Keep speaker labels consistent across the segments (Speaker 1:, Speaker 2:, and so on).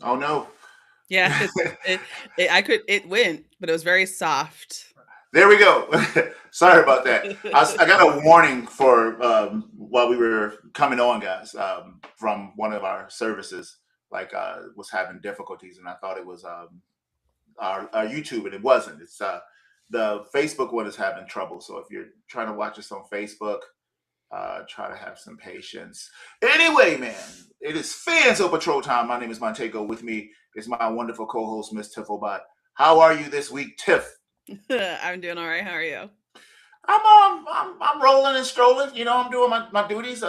Speaker 1: Oh no.
Speaker 2: Yeah, it went, but it was very soft.
Speaker 1: There we go. Sorry about that. I got a warning for while we were coming on, guys, from one of our services. Like was having difficulties, and I thought it was our YouTube, and it wasn't. It's the Facebook one is having trouble. So if you're trying to watch us on Facebook, try to have some patience. Anyway, man, it is Fans of Patrol time. My name is Montego. With me is my wonderful co-host, Miss Tifflebot. How are you this week, Tiff?
Speaker 2: I'm doing all right. How are you?
Speaker 1: I'm rolling and strolling. You know, I'm doing my duties.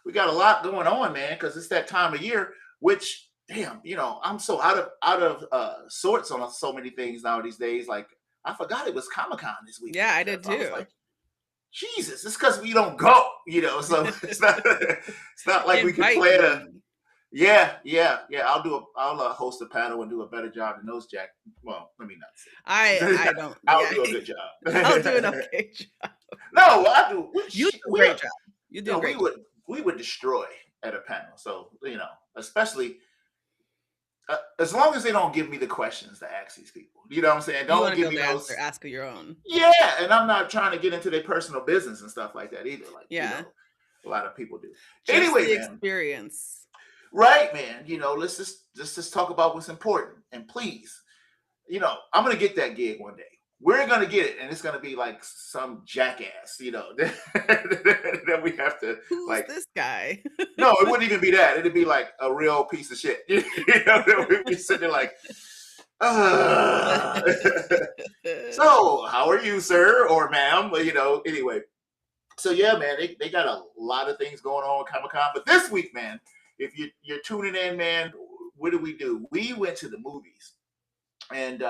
Speaker 1: We got a lot going on, man, because it's that time of year. Which, damn, you know, I'm so out of sorts on so many things now these days. Like I forgot it was Comic Con this
Speaker 2: Yeah,
Speaker 1: weekend,
Speaker 2: I
Speaker 1: Tiff.
Speaker 2: did
Speaker 1: I was
Speaker 2: too.
Speaker 1: like, Jesus, it's because we don't go. You know, so it's not like we can
Speaker 2: Invite
Speaker 1: plan a.
Speaker 2: me.
Speaker 1: Yeah. I'll host a panel and do a better job than those Jack. Well, let me not say.
Speaker 2: I don't.
Speaker 1: I'll
Speaker 2: Yeah,
Speaker 1: do a good job.
Speaker 2: I'll do an okay job.
Speaker 1: No, I do.
Speaker 2: You do a great job. You
Speaker 1: You
Speaker 2: do a
Speaker 1: know, we
Speaker 2: great job.
Speaker 1: would we would destroy at a panel. So you know, especially as long as they don't give me the questions to ask these people. You know what I'm saying?
Speaker 2: You want
Speaker 1: Don't
Speaker 2: to
Speaker 1: give
Speaker 2: go
Speaker 1: me those.
Speaker 2: ask your own.
Speaker 1: Yeah, and I'm not trying to get into their personal business and stuff like that either. Like you
Speaker 2: Yeah,
Speaker 1: know, a lot of people do.
Speaker 2: just
Speaker 1: Anyway,
Speaker 2: the
Speaker 1: man.
Speaker 2: experience.
Speaker 1: Right, man. You know, let's just talk about what's important. And please, you know, I'm gonna get that gig one day. We're gonna get it, and it's gonna be like some jackass, you know, that we have to
Speaker 2: Who's
Speaker 1: like.
Speaker 2: this guy?
Speaker 1: No, it wouldn't even be that. It'd be like a real piece of shit. You know, we'd be sitting there like, "Ugh." So, how are you, sir or ma'am? Well, you know, anyway. So yeah, man, they got a lot of things going on with Comic Con. But this week, man, if you're tuning in, man, what did we do? We went to the movies, and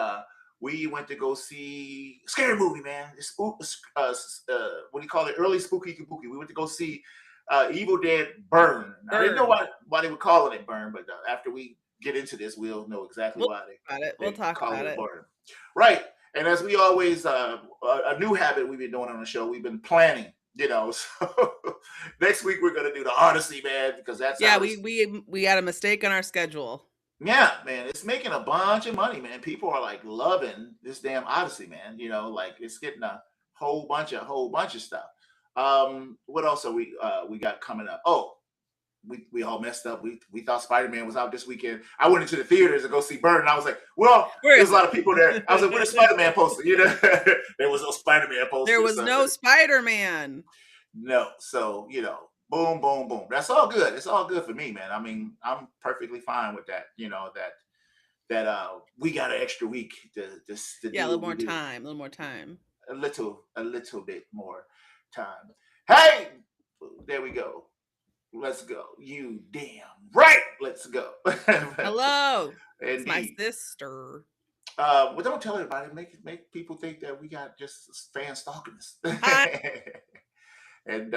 Speaker 1: we went to go see scary movie, man. What do you call it? Early spooky kabuki. We went to go see Evil Dead Burn. I didn't know
Speaker 2: Burn.
Speaker 1: why they were calling it Burn, but after we get into this, we'll know exactly
Speaker 2: We'll
Speaker 1: why
Speaker 2: talk about it. We'll
Speaker 1: they
Speaker 2: talk
Speaker 1: call
Speaker 2: about
Speaker 1: it
Speaker 2: it.
Speaker 1: Burn. Right. And as we always, a new habit we've been doing on the show, we've been planning. You know, so next week we're gonna do the Odyssey, man, because that's
Speaker 2: Yeah,
Speaker 1: out of.
Speaker 2: we had a mistake on our schedule.
Speaker 1: Yeah, man, it's making a bunch of money, man. People are like loving this damn Odyssey, man. You know, like it's getting a whole bunch of stuff. What else are we got coming up? Oh, we all messed up. We thought Spider-Man was out this weekend. I went into the theaters to go see Bird, and I was like, well,
Speaker 2: Where
Speaker 1: there's
Speaker 2: is
Speaker 1: a lot of people there. I was like, where's the
Speaker 2: it?
Speaker 1: Spider-Man poster? You know, there was no Spider-Man
Speaker 2: There
Speaker 1: poster.
Speaker 2: was
Speaker 1: So
Speaker 2: no Spider-Man.
Speaker 1: no. So, you know, boom, boom, boom. That's all good. It's all good for me, man. I mean, I'm perfectly fine with that. You know, that we got an extra week to
Speaker 2: Yeah, a
Speaker 1: do
Speaker 2: little
Speaker 1: what we
Speaker 2: more
Speaker 1: do.
Speaker 2: time. A little more time.
Speaker 1: A little bit more time. Hey, there we go. Let's go. You damn right. Let's go.
Speaker 2: Hello. It's my
Speaker 1: Indeed.
Speaker 2: sister.
Speaker 1: Well, don't tell everybody. Make people think that we got just fans stalking us.
Speaker 2: Hi.
Speaker 1: And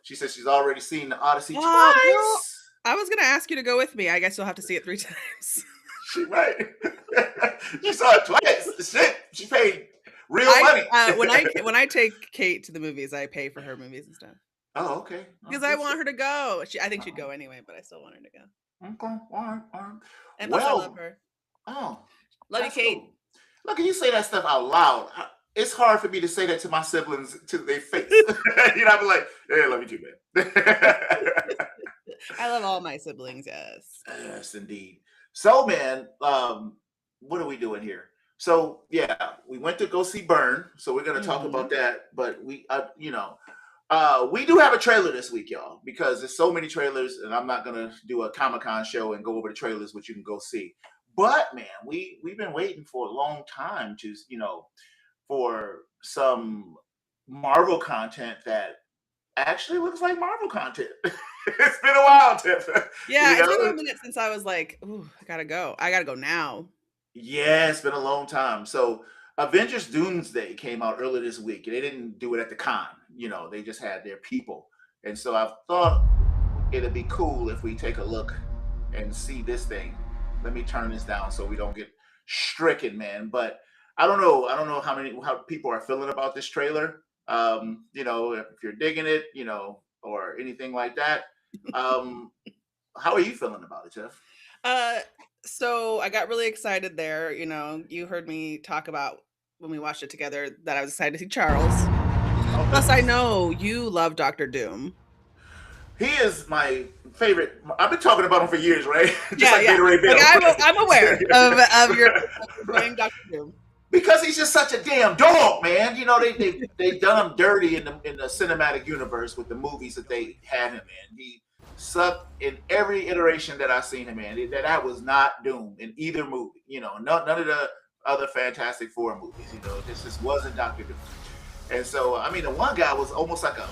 Speaker 1: she says she's already seen the Odyssey
Speaker 2: Well,
Speaker 1: twice.
Speaker 2: I was gonna ask you to go with me. I guess you'll have to see it 3 times.
Speaker 1: She right. She saw it twice. Shit, she paid real
Speaker 2: I
Speaker 1: money.
Speaker 2: when I take Kate to the movies, I pay for her movies and stuff
Speaker 1: Oh, okay. Oh,
Speaker 2: because I
Speaker 1: good
Speaker 2: want
Speaker 1: shit.
Speaker 2: her to go. I think she'd
Speaker 1: Uh-uh.
Speaker 2: go anyway, but I still want her to go.
Speaker 1: Okay. All right. All right.
Speaker 2: And plus, I love
Speaker 1: Well,
Speaker 2: her.
Speaker 1: oh,
Speaker 2: Love you,
Speaker 1: that's
Speaker 2: Kate.
Speaker 1: cool. Look, you say that stuff out loud. It's hard for me to say that to my siblings to their face. You know, I'm like, hey, I love you too, man.
Speaker 2: I love all my siblings. Yes.
Speaker 1: Yes, indeed. So, man, what are we doing here? So, yeah, we went to go see Burn. So we're gonna talk
Speaker 2: Hmm.
Speaker 1: about that. But we do have a trailer this week, y'all, because there's so many trailers, and I'm not gonna do a Comic Con show and go over the trailers, which you can go see. But man, we've been waiting for a long time to, for some Marvel content that actually looks like Marvel content. It's been a while, Tiff.
Speaker 2: Yeah,
Speaker 1: You
Speaker 2: it's been
Speaker 1: know,
Speaker 2: a minute since I was like, "Ooh, I gotta go. I gotta go now."
Speaker 1: yeah, it's been a long time. So Avengers Doomsday came out earlier this week. They didn't do it at the con, they just had their people. And so I thought it'd be cool if we take a look and see this thing. Let me turn this down so we don't get stricken, man. But I don't know. I don't know how people are feeling about this trailer. If you're digging it, or anything like that. Um, how are you feeling about it, Jeff?
Speaker 2: Uh, So I got really excited there. You know, you heard me talk about when we watched it together that I was excited to see Charles.
Speaker 1: Oh
Speaker 2: Plus, I
Speaker 1: goodness.
Speaker 2: know you love Doctor Doom.
Speaker 1: He is my favorite. I've been talking about him for years, right? Just
Speaker 2: Yeah,
Speaker 1: like
Speaker 2: yeah.
Speaker 1: Beta Ray
Speaker 2: Like
Speaker 1: Bill.
Speaker 2: I'm aware of your enjoying Doctor Doom.
Speaker 1: Because he's just such a damn dog, man. You know, they done him dirty in the cinematic universe with the movies that they had him in. He sucked in every iteration that I've seen him in. That was not Doom in either movie. You know, none of the other Fantastic Four movies. You know, this just wasn't Doctor Doom. And so, I mean, the one guy was almost like a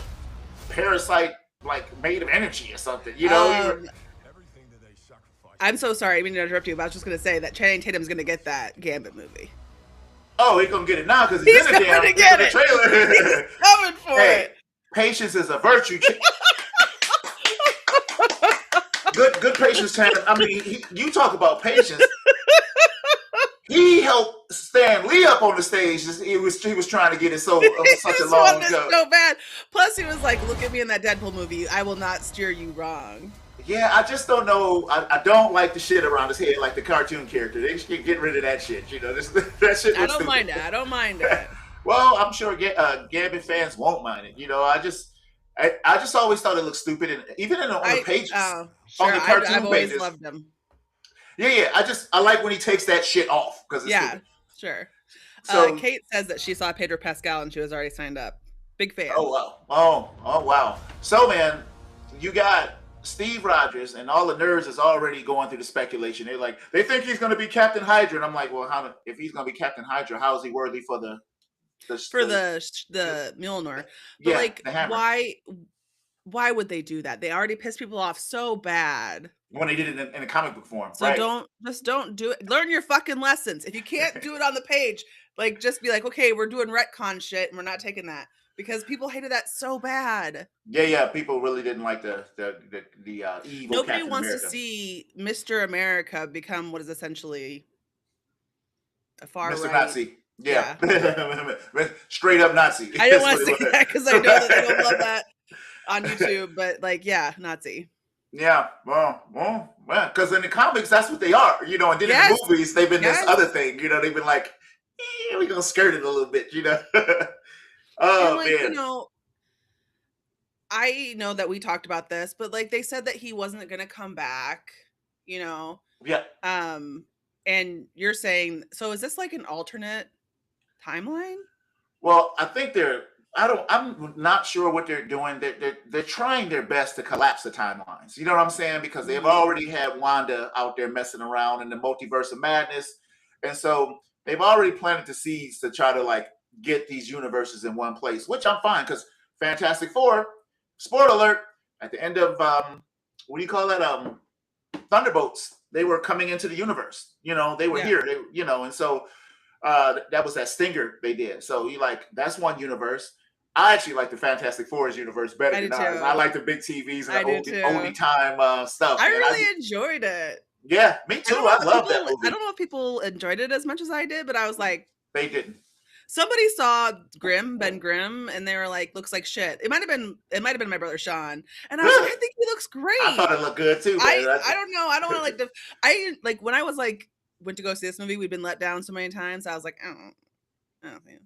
Speaker 1: parasite, like made of energy or something. You know,
Speaker 2: Um, I'm so sorry. I mean to interrupt you, but I was just gonna say that Channing Tatum's gonna get that Gambit movie.
Speaker 1: oh, he's gonna get it now because he's
Speaker 2: He's
Speaker 1: in the
Speaker 2: coming to
Speaker 1: damn he's in
Speaker 2: get
Speaker 1: the
Speaker 2: it. He's
Speaker 1: trailer.
Speaker 2: coming for
Speaker 1: Hey,
Speaker 2: it.
Speaker 1: patience is a virtue. Good patience, Tanner. I mean, you talk about patience. He helped Stan Lee up on the stage. He was trying to get it so
Speaker 2: He
Speaker 1: such a
Speaker 2: just
Speaker 1: long
Speaker 2: wanted it
Speaker 1: go.
Speaker 2: so bad. Plus, he was like, "Look at me in that Deadpool movie. I will not steer you wrong."
Speaker 1: Yeah, I just don't know. I don't like the shit around his head like the cartoon character. They should get rid of that shit. You know, that shit
Speaker 2: I
Speaker 1: looks
Speaker 2: don't
Speaker 1: stupid.
Speaker 2: mind it. I don't mind it.
Speaker 1: Well, I'm sure Gambit fans won't mind it. You know, I just always thought it looked stupid, and even on the pages,
Speaker 2: Sure.
Speaker 1: on the
Speaker 2: I've
Speaker 1: cartoon
Speaker 2: always
Speaker 1: pages.
Speaker 2: loved him.
Speaker 1: Yeah. I like when he takes that shit off because it's
Speaker 2: Yeah,
Speaker 1: stupid.
Speaker 2: sure.
Speaker 1: So,
Speaker 2: Kate says that she saw Pedro Pascal and she was already signed up. Big fan.
Speaker 1: oh wow, oh wow. So man, you got Steve Rogers and all the nerds is already going through the speculation. They think he's going to be Captain Hydra, and I'm like, well, if he's going to be Captain Hydra, how is he worthy for the
Speaker 2: For
Speaker 1: the,
Speaker 2: the Mjolnir. But
Speaker 1: yeah,
Speaker 2: like,
Speaker 1: the hammer?
Speaker 2: why would they do that? They already pissed people off so bad.
Speaker 1: When they did it in a comic book form,
Speaker 2: So
Speaker 1: right?
Speaker 2: don't do it. Learn your fucking lessons. If you can't do it on the page, like just be like, okay, we're doing retcon shit and we're not taking that. Because people hated that so bad.
Speaker 1: Yeah. People really didn't like the evil
Speaker 2: Nobody
Speaker 1: Captain
Speaker 2: wants to
Speaker 1: America,
Speaker 2: see Mr. America become what is essentially a far
Speaker 1: Mr.
Speaker 2: right.
Speaker 1: Nazi. Yeah,
Speaker 2: Yeah.
Speaker 1: straight up Nazi.
Speaker 2: I don't want to say that because I know that they don't love that on YouTube, but like, yeah, Nazi.
Speaker 1: Yeah, well, because in the comics, that's what they are, you know, and then in the movies, they've been this other thing, you know, they've been like, we're gonna skirt it a little bit, you know. Oh
Speaker 2: and like,
Speaker 1: man,
Speaker 2: you know, I know that we talked about this, but like they said that he wasn't gonna come back, you know.
Speaker 1: yeah.
Speaker 2: And you're saying, so is this like an alternate timeline?
Speaker 1: Well, I think I'm not sure what they're doing. They're trying their best to collapse the timelines. You know what I'm saying? Because they've already had Wanda out there messing around in the multiverse of madness, and so they've already planted the seeds to try to like get these universes in one place, which I'm fine because Fantastic Four, spoiler alert, at the end of what do you call that? Thunderbolts, they were coming into the universe. You know, they were here. And so that was that stinger they did. So that's one universe. I actually like the Fantastic Four's universe better than ours. I like the big TVs and the oldie time stuff.
Speaker 2: I really enjoyed it.
Speaker 1: Yeah, me too. I love that movie.
Speaker 2: I don't know if people enjoyed it as much as I did, but I was like,
Speaker 1: they didn't.
Speaker 2: Somebody saw Ben Grimm, and they were like, "Looks like shit." It might have been my brother Sean, and I was like, "I think he looks great."
Speaker 1: I thought it looked good too.
Speaker 2: I don't know. I don't want to I when I was like went to go see this movie, we'd been let down so many times. I was like, I don't think.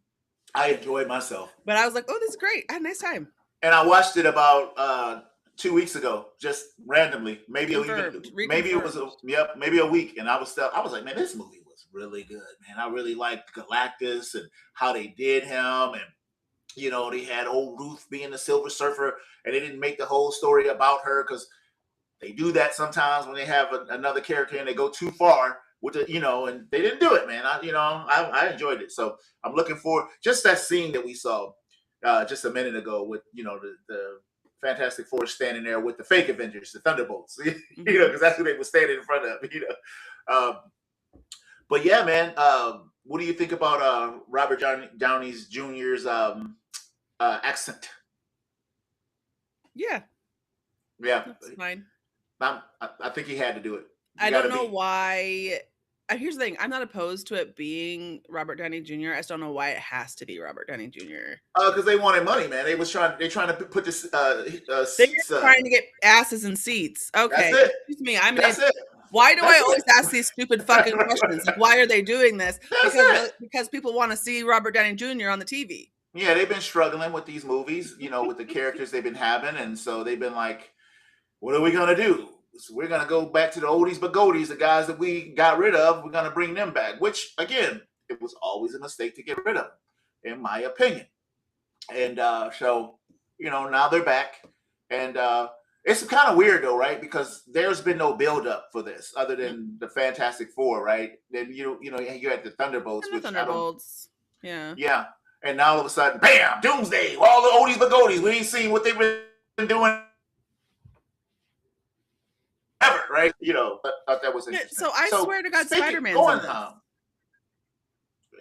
Speaker 1: I enjoyed myself,
Speaker 2: but I was like, oh, this is great. I had a nice time.
Speaker 1: And I watched it about 2 weeks ago, just randomly. Maybe maybe it was maybe a week, and I was like, man, this movie was really good, man. I really liked Galactus and how they did him, and they had old Ruth being the Silver Surfer, and they didn't make the whole story about her because they do that sometimes when they have another character and they go too far with it, and they didn't do it, man. I enjoyed it, so I'm looking for just that scene that we saw just a minute ago with the Fantastic Four standing there with the fake Avengers, the Thunderbolts, because that's who they were standing in front of, But yeah, man, what do you think about Robert Downey Jr.'s accent?
Speaker 2: Yeah, that's fine.
Speaker 1: I think he had to do it.
Speaker 2: I don't know why. Here's the thing: I'm not opposed to it being Robert Downey Jr. I just don't know why it has to be Robert Downey Jr.
Speaker 1: Because they wanted money, man. They're trying to put this.
Speaker 2: They're trying to get asses in seats. Okay,
Speaker 1: that's it.
Speaker 2: Excuse me.
Speaker 1: That's it.
Speaker 2: Why do I
Speaker 1: That's
Speaker 2: always
Speaker 1: it.
Speaker 2: ask these stupid fucking questions? Like, why are they doing this?
Speaker 1: That's it.
Speaker 2: Because people want to see Robert Downey Jr. on the TV.
Speaker 1: Yeah, they've been struggling with these movies, with the characters they've been having, and so they've been like, "What are we gonna do? So we're gonna go back to the oldies but goldies, the guys that we got rid of. We're gonna bring them back." Which, again, it was always a mistake to get rid of them, in my opinion. And so, now they're back, and it's kind of weird though, right? Because there's been no build up for this other than the Fantastic Four, right? Then you had the Thunderbolts,
Speaker 2: And the
Speaker 1: which I don't.
Speaker 2: Thunderbolts. Yeah.
Speaker 1: Yeah, and now all of a sudden, bam, Doomsday, all the oldies but goldies. We ain't seen what they've been doing ever, right? Thought that was interesting.
Speaker 2: So I swear to God,
Speaker 1: speaking
Speaker 2: Spider-Man's
Speaker 1: going
Speaker 2: in this.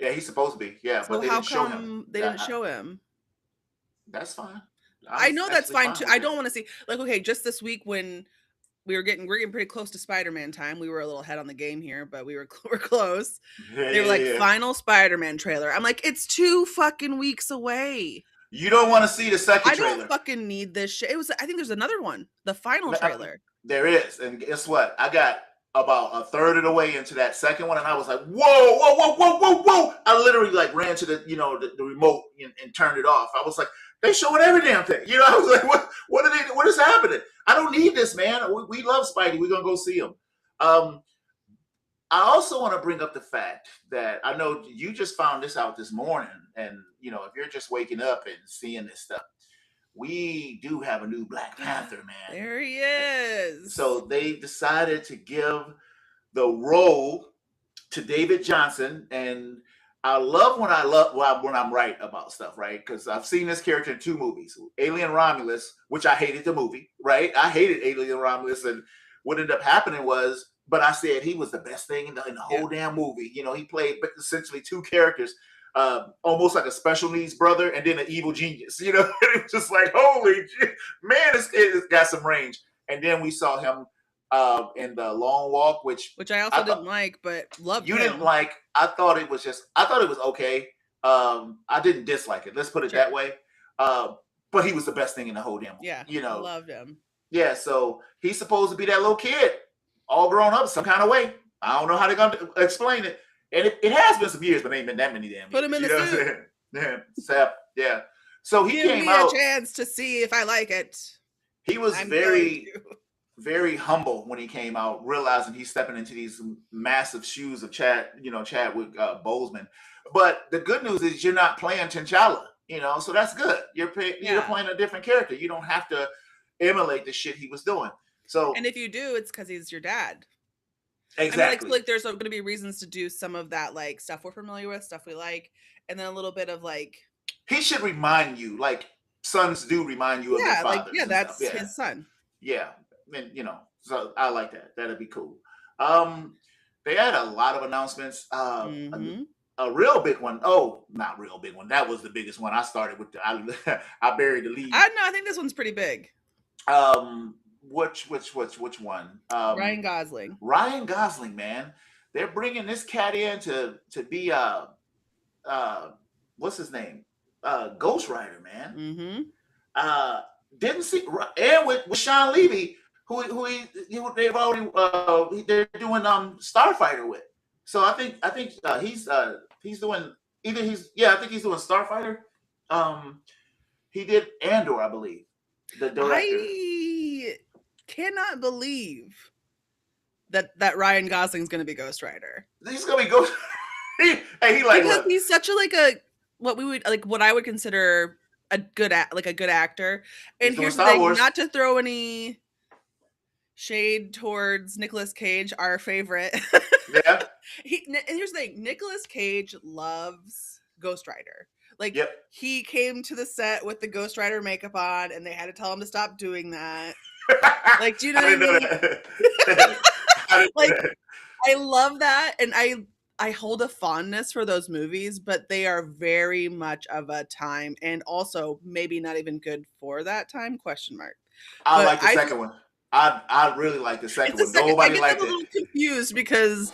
Speaker 1: Yeah, he's supposed to be. Yeah,
Speaker 2: So
Speaker 1: but they
Speaker 2: how
Speaker 1: didn't show
Speaker 2: come
Speaker 1: him.
Speaker 2: they didn't show him?
Speaker 1: That's fine.
Speaker 2: I know that's fine too.
Speaker 1: with
Speaker 2: I
Speaker 1: it.
Speaker 2: don't want to see, like, okay, just this week when we're getting pretty close to Spider-Man time. We were a little ahead on the game here, but we're close.
Speaker 1: Yeah,
Speaker 2: They were like,
Speaker 1: yeah.
Speaker 2: final Spider-Man trailer. I'm like, it's 2 fucking weeks away.
Speaker 1: You don't want to see the second
Speaker 2: I
Speaker 1: trailer.
Speaker 2: don't fucking need this shit. I think there's another one, the final trailer.
Speaker 1: There is, and guess what? I got about a third of the way into that second one, and I was like, "Whoa, whoa, whoa, whoa, whoa, whoa!" I literally ran to the remote and turned it off. I was like, "They showing every damn thing." I was like, "What are they? What is happening? I don't need this, man. We love Spidey. We're gonna go see him." I also want to bring up the fact that I know you just found this out this morning, and if you're just waking up and seeing this stuff, we do have a new Black Panther, man.
Speaker 2: There he is.
Speaker 1: So they decided to give the role to David Johnson, and I love when I'm right about stuff, right? Because I've seen this character in 2 movies, Alien Romulus, which I hated the movie, right? I hated Alien Romulus, and what ended up happening was, but I said he was the best thing in the whole damn movie. He played essentially 2 characters. Almost like a special needs brother and then an evil genius, and it was just like, holy man, it's got some range. And then we saw him in The Long Walk, which
Speaker 2: I also didn't like, but loved.
Speaker 1: You didn't like. I thought it was okay. I didn't dislike it. Let's put it that way. But he was the best thing in the whole damn movie.
Speaker 2: Yeah, I loved him.
Speaker 1: Yeah, so he's supposed to be that little kid, all grown up some kind of way. I don't know how they're gonna explain it. And it has been some years, but it ain't been that many damn years.
Speaker 2: Put him in the suit.
Speaker 1: Yeah. So he
Speaker 2: Give
Speaker 1: came
Speaker 2: me
Speaker 1: out.
Speaker 2: A chance to see if I like it.
Speaker 1: He was very humble when he came out, realizing he's stepping into these massive shoes of Chadwick Boseman. But the good news is you're not playing T'Challa, so that's good. You're playing a different character. You don't have to emulate the shit he was doing. So,
Speaker 2: and if you do, it's because he's your dad.
Speaker 1: Exactly.
Speaker 2: I mean, there's going to be reasons to do some of that, like stuff we're familiar with, stuff we like, and then a little bit of like.
Speaker 1: He should remind you, like sons do remind you of their fathers.
Speaker 2: That's his son.
Speaker 1: Yeah, and so I like that. That'd be cool. They had a lot of announcements. A real big one. Oh, not real big one. That was the biggest one. I started with I buried the lead.
Speaker 2: I think this one's pretty big.
Speaker 1: Which one?
Speaker 2: Ryan Gosling.
Speaker 1: Ryan Gosling, man. They're bringing this cat in to be what's his name? Ghost Rider, man. Didn't see, and with Sean Levy, who they've already they're doing Starfighter with. So I think he's doing I think he's doing Starfighter. He did Andor, I believe. The director.
Speaker 2: I cannot believe that Ryan Gosling's going to be Ghost Rider.
Speaker 1: He's going to be Ghost.
Speaker 2: Because he's such a what I would consider a good actor. And here's the thing, not to throw any shade towards Nicolas Cage, our favorite.
Speaker 1: Yeah.
Speaker 2: And here's the thing, Nicolas Cage loves Ghost Rider. He came to the set with the Ghost Rider makeup on, and they had to tell him to stop doing that. Do you know what I mean? I love that, and I hold a fondness for those movies, but they are very much of a time, and also maybe not even good for that time? Question mark.
Speaker 1: I like the second one. I really like the second one. Nobody liked it.
Speaker 2: I'm a little confused because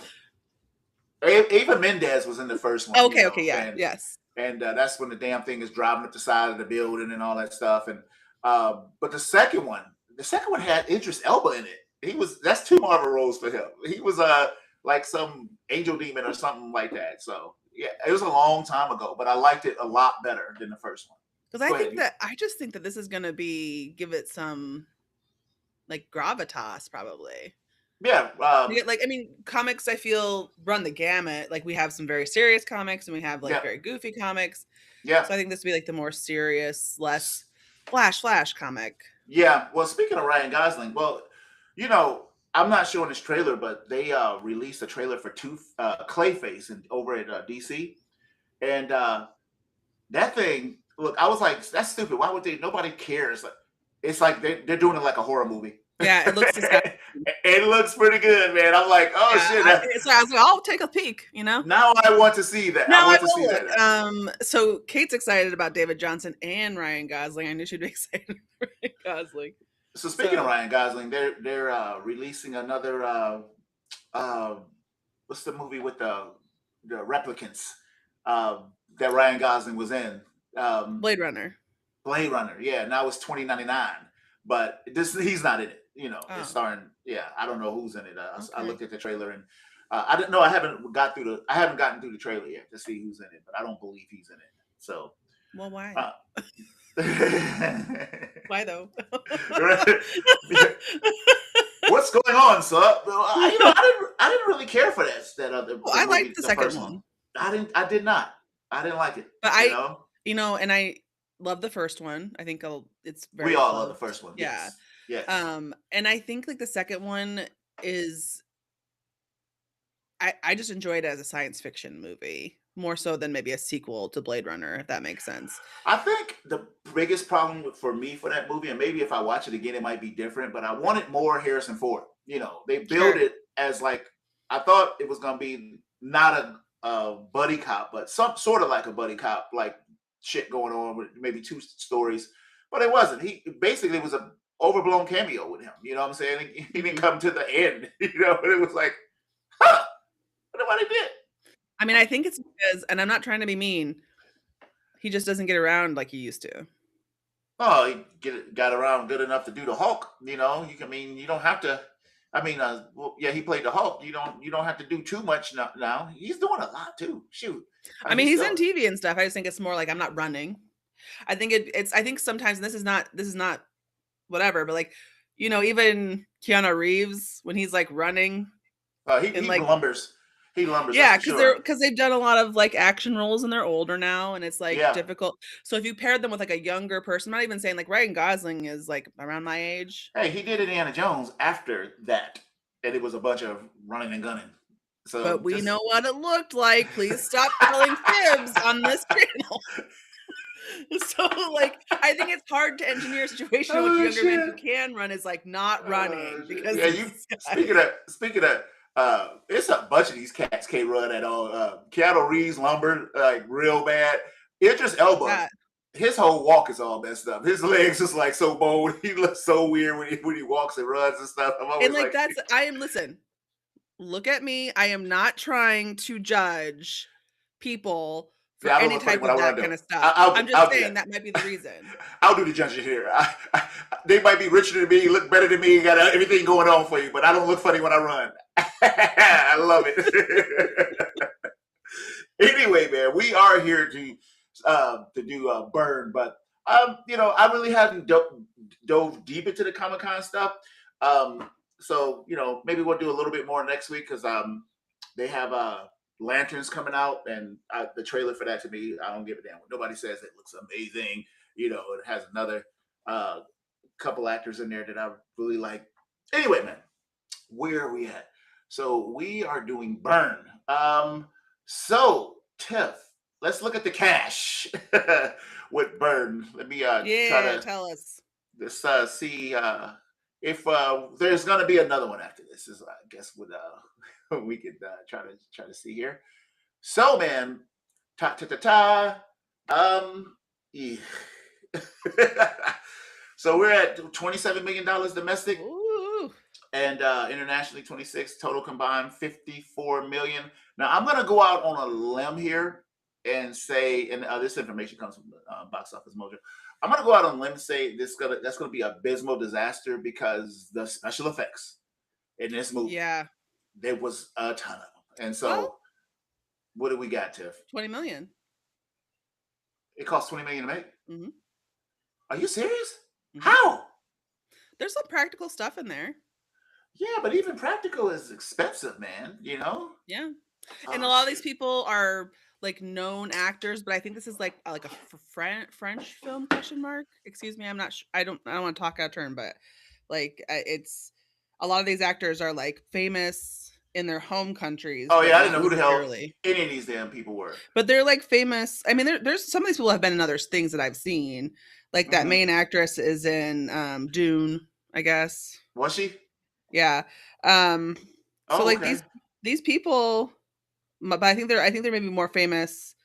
Speaker 1: Eva Mendes was in the first one.
Speaker 2: Okay, yes.
Speaker 1: And that's when the damn thing is driving up the side of the building and all that stuff. And but the second one had Idris Elba in it. That's 2 Marvel roles for him. He was like some angel demon or something like that. So yeah, it was a long time ago, but I liked it a lot better than the first one.
Speaker 2: Because I just think that this is gonna give it some like gravitas probably.
Speaker 1: Yeah.
Speaker 2: Like, I mean, comics I feel run the gamut. Like we have some very serious comics and we have like very goofy comics.
Speaker 1: Yeah.
Speaker 2: So I think this would be like the more serious, less flash comic.
Speaker 1: Yeah. Well, speaking of Ryan Gosling, well, you know, I'm not showing this trailer, but they released a trailer for Clayface over at DC, and that thing. Look, I was like, that's stupid. Why would they? Nobody cares. It's like they're doing it like a horror movie.
Speaker 2: Yeah, it looks disgusting.
Speaker 1: It looks pretty good, man. I'm like, oh shit.
Speaker 2: So I was like, I'll take a peek, you know?
Speaker 1: Now I want to see that.
Speaker 2: Now I will look. So Kate's excited about David Johnson and Ryan Gosling. I knew she'd be excited for Ryan Gosling.
Speaker 1: So speaking of Ryan Gosling, they're releasing another what's the movie with the replicants that Ryan Gosling was in?
Speaker 2: Blade Runner.
Speaker 1: Blade Runner, yeah. Now it's 2099, but he's not in it. You know, it's starring. Yeah, I don't know who's in it. I looked at the trailer and I didn't know. I haven't gotten through the trailer yet to see who's in it, but I don't believe he's in it. So,
Speaker 2: well, why? Why though?
Speaker 1: What's going on, sir? I didn't really care for that other.
Speaker 2: Well, I liked the second one.
Speaker 1: I did not. I didn't like it.
Speaker 2: But and I love the first one. I think it's very.
Speaker 1: We all love the first one.
Speaker 2: Yeah.
Speaker 1: Yes.
Speaker 2: And I think like the second one is. I just enjoy it as a science fiction movie more so than maybe a sequel to Blade Runner, if that makes sense.
Speaker 1: I think the biggest problem for me for that movie, and maybe if I watch it again, it might be different, but I wanted more Harrison Ford. You know, they built it as like, I thought it was going to be not a buddy cop, but some sort of like a buddy cop, like shit going on with maybe 2 stories, but it wasn't. He basically was a overblown cameo with him. You know what I'm saying? He didn't come to the end, you know, but it was like, huh, what nobody did.
Speaker 2: I mean, I think it's because, and I'm not trying to be mean, he just doesn't get around like he used to.
Speaker 1: Oh, he got around good enough to do the Hulk. You know, you don't have to. I mean, he played the Hulk. You don't have to do too much now. He's doing a lot too. Shoot.
Speaker 2: I mean, he's in TV and stuff. I just think it's more like I'm not running. I think I think sometimes, and this is not whatever, but like, you know, even Keanu Reeves when he's like running,
Speaker 1: he lumbers. He lumbers.
Speaker 2: Yeah, because they've done a lot of like action roles and they're older now, and it's like difficult. So if you paired them with like a younger person, I'm not even saying like Ryan Gosling is like around my age.
Speaker 1: Hey, he did Indiana Jones after that, and it was a bunch of running and gunning. So,
Speaker 2: but we know what it looked like. Please stop telling fibs on this channel. So like, I think it's hard to engineer a situation with younger men who can run is like not running because
Speaker 1: speaking of. It's a bunch of these cats can't run at all. Keanu Reeves lumber like real bad. Idris Elba, his whole walk is all messed up. His legs is like so bold. He looks so weird when he walks and runs and stuff.
Speaker 2: Listen, look at me. I am not trying to judge people for any type of that kind of stuff. I'm just saying that might be the reason.
Speaker 1: I'll do the judging here. They might be richer than me, look better than me, got everything going on for you, but I don't look funny when I run. I love it. Anyway, man, we are here to do Burn, but you know, I really haven't dove deep into the Comic-Con stuff. So you know, maybe we'll do a little bit more next week because they have Lanterns coming out, and the trailer for that, to me, I don't give a damn what nobody says. It looks amazing. You know, it has another couple actors in there that I really like. Anyway, man, where are we at? So we are doing Burn. So Tiff, let's look at the cash with Burn. Let me try to
Speaker 2: tell us.
Speaker 1: Let's see if there's gonna be another one after this. Is I guess what we could try to see here. So man, yeah. So we're at $27 million domestic.
Speaker 2: Ooh.
Speaker 1: And internationally 26, total combined 54 million. Now I'm gonna go out on a limb here and say, and this information comes from Box Office Mojo. I'm gonna go out on a limb and say that's gonna be abysmal disaster because the special effects in this movie.
Speaker 2: Yeah.
Speaker 1: There was a ton of them. And
Speaker 2: Well,
Speaker 1: so, what do we got, Tiff?
Speaker 2: 20 million.
Speaker 1: It cost $20 million to make.
Speaker 2: Mm-hmm.
Speaker 1: Are you serious?
Speaker 2: Mm-hmm.
Speaker 1: How?
Speaker 2: There's some practical stuff in there.
Speaker 1: Yeah, but even practical is expensive, man. You know.
Speaker 2: Yeah. And a
Speaker 1: Oh
Speaker 2: lot of these
Speaker 1: shit.
Speaker 2: people are like known actors, but I think this is like a French film question mark. Excuse me, I'm not I don't want to talk out of turn, but like it's a lot of these actors are like famous in their home countries,
Speaker 1: Oh
Speaker 2: but
Speaker 1: yeah, I didn't
Speaker 2: not
Speaker 1: know who the hell
Speaker 2: necessarily.
Speaker 1: any of these damn people were.
Speaker 2: But they're like famous. I mean, there's some of these people have been in other things that I've seen. Like that main actress is in Dune, I guess.
Speaker 1: Was she?
Speaker 2: Yeah. So
Speaker 1: Oh,
Speaker 2: like
Speaker 1: okay.
Speaker 2: these people, but I think they're maybe more famous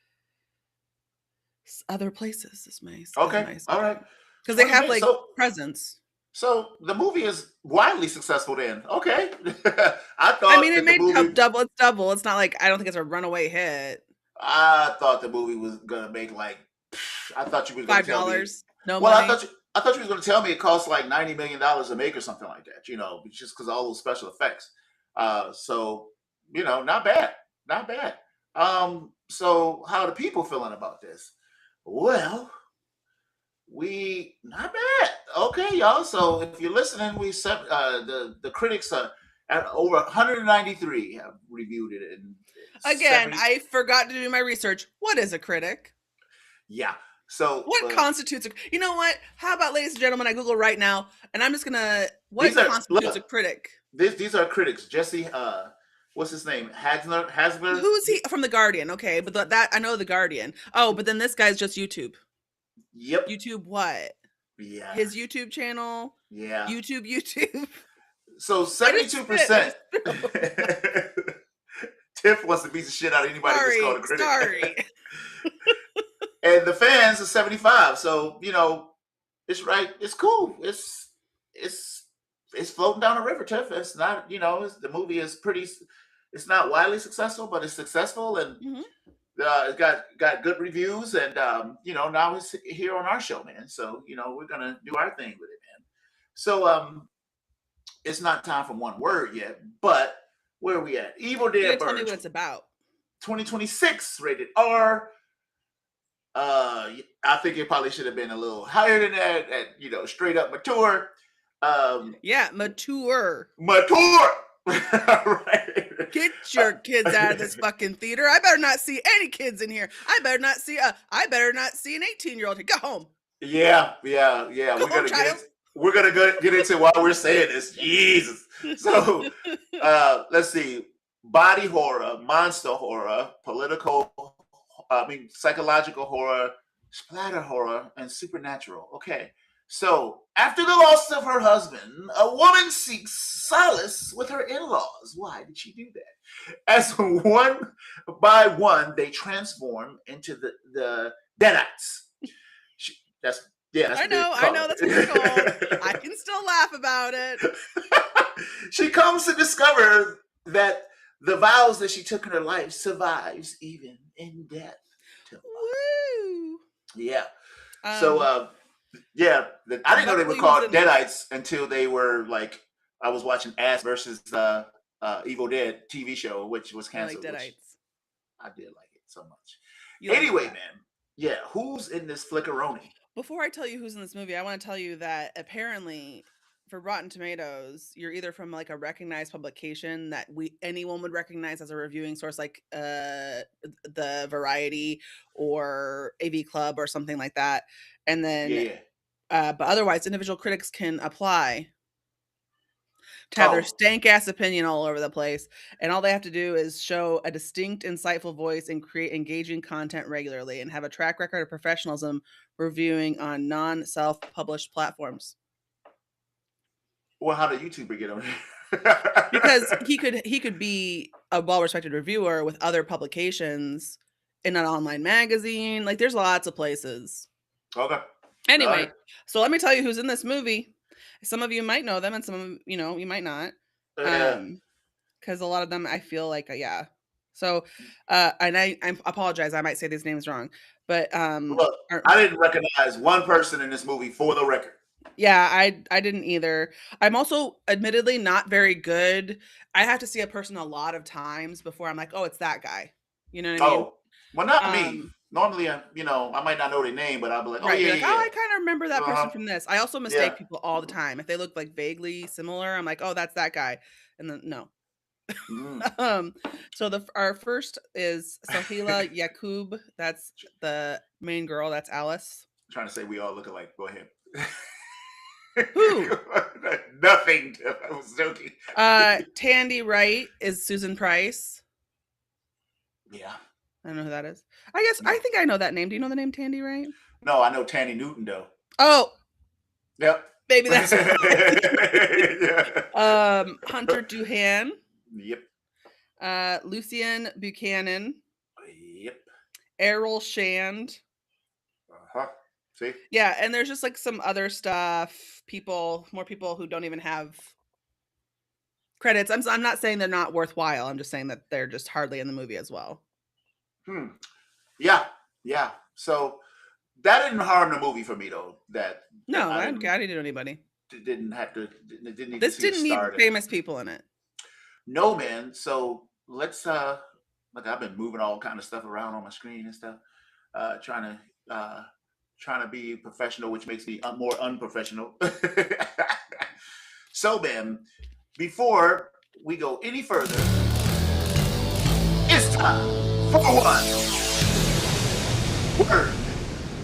Speaker 2: other places. Is my
Speaker 1: Okay. All right.
Speaker 2: because they
Speaker 1: 20
Speaker 2: have
Speaker 1: minutes.
Speaker 2: like
Speaker 1: So
Speaker 2: presence.
Speaker 1: so the movie is widely successful then. Okay. I
Speaker 2: I
Speaker 1: thought
Speaker 2: mean, it
Speaker 1: that the
Speaker 2: made
Speaker 1: movie
Speaker 2: double. It's double. It's not like I don't think it's a runaway hit.
Speaker 1: I thought the movie was gonna make like I thought you were gonna tell me
Speaker 2: $5, no
Speaker 1: well,
Speaker 2: money.
Speaker 1: I thought you was gonna tell me it cost like $90 million to make or something like that, just because all those special effects. So, not bad. Not bad. So how are the people feeling about this? Well, we not bad. Okay, y'all. So if you're listening, we set the critics at over 193 have reviewed it in
Speaker 2: Again,
Speaker 1: 70.
Speaker 2: I forgot to do my research. What is a critic?
Speaker 1: Yeah. So
Speaker 2: What constitutes a? You know what? How about, ladies and gentlemen, I Google right now, and I'm just gonna. What constitutes a critic?
Speaker 1: These are critics. Jesse, what's his name? Hasler.
Speaker 2: Who's he from The Guardian? Okay, but that I know The Guardian. Oh, but then this guy's just YouTube.
Speaker 1: Yep.
Speaker 2: YouTube what?
Speaker 1: Yeah.
Speaker 2: His YouTube channel.
Speaker 1: Yeah.
Speaker 2: YouTube.
Speaker 1: So 72%. Tiff wants to beat the shit out of anybody that's called a critic.
Speaker 2: Sorry.
Speaker 1: And the fans are 75. So, it's right. It's cool. It's floating down the river, Tiff. It's not, the movie is pretty, it's not widely successful, but it's successful and it got good reviews. And, now it's here on our show, man. So, we're going to do our thing with it, man. So, it's not time for one word yet, but where are we at? Evil Dead Bird.
Speaker 2: Tell me what it's about.
Speaker 1: 2026 rated R. I think it probably should have been a little higher than that. At straight up mature.
Speaker 2: Yeah, mature.
Speaker 1: Right.
Speaker 2: Get your kids out of this fucking theater. I better not see any kids in here. I better not see an 18-year-old here. Go home.
Speaker 1: Yeah. We're gonna get into why we're saying this. Jesus. So let's see. Body horror, monster horror, psychological horror, splatter horror, and supernatural. Okay. So, after the loss of her husband, a woman seeks solace with her in-laws. Why did she do that? As one by one, they transform into the Deadites. I
Speaker 2: know that's what it's called. I can still laugh about it.
Speaker 1: She comes to discover that the vows that she took in her life survives even in death.
Speaker 2: Woo!
Speaker 1: Yeah. So, I didn't know they were called Deadites until they were like, I was watching Ass versus Evil Dead TV show, which was canceled.
Speaker 2: I like Deadites.
Speaker 1: I did like it so much. Anyway, man. Yeah. Who's in this flickeroni?
Speaker 2: Before I tell you who's in this movie, I want to tell you that apparently for Rotten Tomatoes, you're either from like a recognized publication that anyone would recognize as a reviewing source, like the Variety or AV Club or something like that, and then but otherwise, individual critics can apply to have their stank ass opinion all over the place, and all they have to do is show a distinct, insightful voice and create engaging content regularly, and have a track record of professionalism reviewing on non-self-published platforms.
Speaker 1: Well, how did YouTuber get on here?
Speaker 2: Because he could be a well-respected reviewer with other publications in an online magazine. Like, there's lots of places.
Speaker 1: Okay.
Speaker 2: Anyway, so let me tell you who's in this movie. Some of you might know them, and some of you might not. Because a lot of them, I feel like, yeah. So, and I apologize, I might say these names wrong, but
Speaker 1: look, I didn't recognize one person in this movie for the record.
Speaker 2: Yeah, I didn't either. I'm also admittedly not very good. I have to see a person a lot of times before I'm like, oh, it's that guy. You know what I mean?
Speaker 1: Oh, well, not me.
Speaker 2: Um,
Speaker 1: Normally, I might not know their name, but I'll be like, oh
Speaker 2: right.
Speaker 1: yeah,
Speaker 2: Be like, oh,
Speaker 1: yeah,
Speaker 2: I kind of remember
Speaker 1: yeah.
Speaker 2: that person from this. I also
Speaker 1: Yeah.
Speaker 2: mistake people all the time. If they look like vaguely similar, I'm like, oh, that's that guy. And then no.
Speaker 1: Mm.
Speaker 2: Um, so our first is Sohila Yakub. That's the main girl. That's Alice.
Speaker 1: Trying to say we all look alike. Go ahead.
Speaker 2: Who?
Speaker 1: Nothing. I was joking.
Speaker 2: Tandy Wright is Susan Price.
Speaker 1: Yeah.
Speaker 2: I don't know who that is. I guess
Speaker 1: No.
Speaker 2: I think I know that name. Do you know the name Tandy Wright?
Speaker 1: No, I know Tandy Newton though.
Speaker 2: Oh,
Speaker 1: Yep.
Speaker 2: maybe that's
Speaker 1: Yeah.
Speaker 2: Hunter Duhan.
Speaker 1: Yep.
Speaker 2: Lucien Buchanan.
Speaker 1: Yep.
Speaker 2: Errol Shand.
Speaker 1: Uh-huh. See?
Speaker 2: Yeah, and there's just like some other stuff. More people who don't even have credits. I'm not saying they're not worthwhile. I'm just saying that they're just hardly in the movie as well.
Speaker 1: Yeah. Yeah. So that didn't harm the movie for me though.
Speaker 2: No, I didn't do anybody.
Speaker 1: Didn't have to. Didn't need
Speaker 2: This
Speaker 1: to see
Speaker 2: didn't need famous people in it.
Speaker 1: No, man. So let's like I've been moving all kind of stuff around on my screen and stuff, trying to be professional, which makes me more unprofessional. So, man, before we go any further, it's time for one word.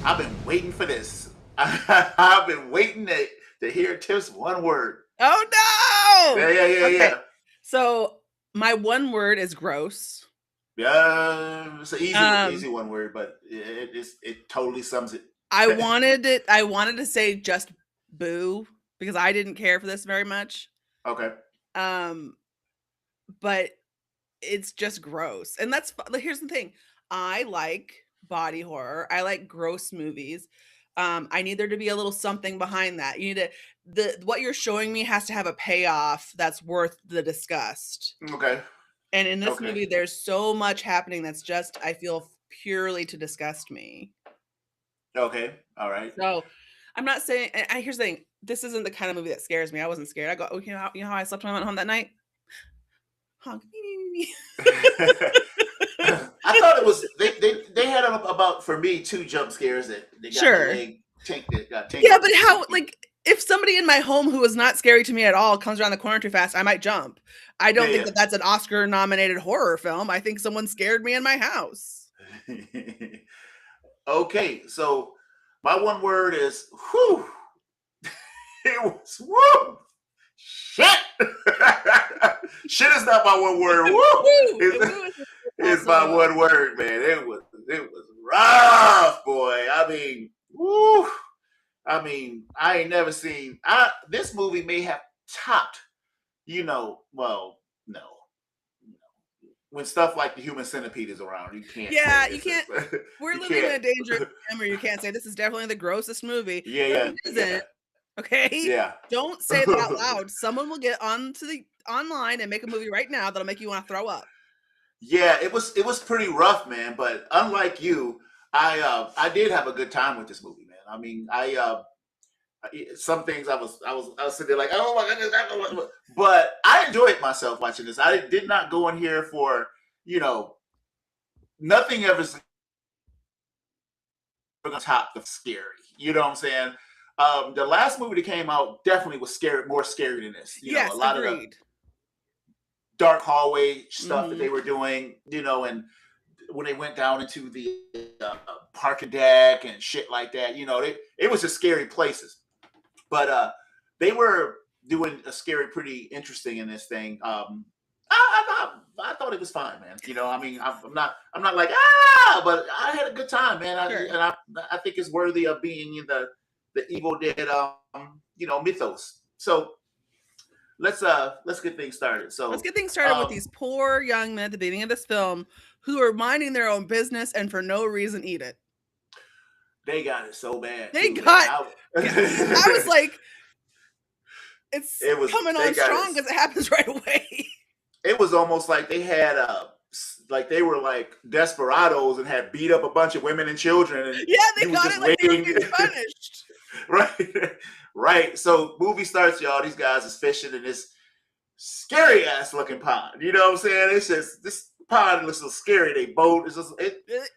Speaker 1: I've been waiting for this. I've been waiting to hear Tiff's one word.
Speaker 2: Oh no!
Speaker 1: Yeah.
Speaker 2: So my one word is gross.
Speaker 1: Yeah, it's an easy one word, but it totally sums it.
Speaker 2: I wanted to say just boo because I didn't care for this very much.
Speaker 1: Okay.
Speaker 2: But it's just gross, and here's the thing: I like body horror. I like gross movies. I need there to be a little something behind that. You need what you're showing me has to have a payoff that's worth the disgust.
Speaker 1: Okay.
Speaker 2: And in this movie, there's so much happening that's just, I feel, purely to disgust me.
Speaker 1: Okay. All right.
Speaker 2: So I'm not saying, here's the thing. This isn't the kind of movie that scares me. I wasn't scared. I go, oh, you know how I slept when I went home that night? Honk.
Speaker 1: I thought it was, they had about, for me, 2 jump scares that they got
Speaker 2: sure.
Speaker 1: the leg got tanked.
Speaker 2: Yeah, but how, like, if somebody in my home who was not scary to me at all comes around the corner too fast, I might jump. I don't think that that's an Oscar-nominated horror film. I think someone scared me in my house.
Speaker 1: Okay, so my one word is whew. It was whoo. Shit. Shit is not my one word. Woo. It's my one word, man. It was rough, boy. I mean, woo. I mean, I ain't never seen. This movie may have topped, well, no. When stuff like the Human Centipede is around, you can't.
Speaker 2: Yeah, you can't. We're living in a dangerous time where you can't say this is definitely the grossest movie.
Speaker 1: Yeah.
Speaker 2: It isn't. Okay.
Speaker 1: Yeah.
Speaker 2: Don't say that out loud. Someone will get onto the online and make a movie right now that'll make you want to throw up.
Speaker 1: Yeah, it was pretty rough, man. But unlike you, I did have a good time with this movie, man. I mean, some things I was sitting there like, oh my goodness, but I enjoyed myself watching this. I did not go in here for, nothing ever gonna top the scary. You know what I'm saying? The last movie that came out definitely was more scary than this.
Speaker 2: Yes,
Speaker 1: a lot
Speaker 2: agreed.
Speaker 1: of the dark hallway stuff that they were doing, and when they went down into the parking deck and shit like that, it was just scary places. But they were doing a scary, pretty interesting in this thing. I thought it was fine, man. I mean, I'm not like but I had a good time, man.
Speaker 2: Sure.
Speaker 1: And I think it's worthy of being in the Evil Dead, mythos. So let's get things started. So
Speaker 2: let's get things started with these poor young men at the beginning of this film who are minding their own business and for no reason eat it.
Speaker 1: They got it so bad.
Speaker 2: I was like, it was coming on strong because it happens right away.
Speaker 1: It was almost like they had like they were like desperados and had beat up a bunch of women and children. And
Speaker 2: yeah, they got it like they were getting punished.
Speaker 1: Right. Right. So movie starts, y'all. These guys is fishing in this scary ass looking pond. You know what I'm saying? It's just this pond looks so scary. They boat. It's just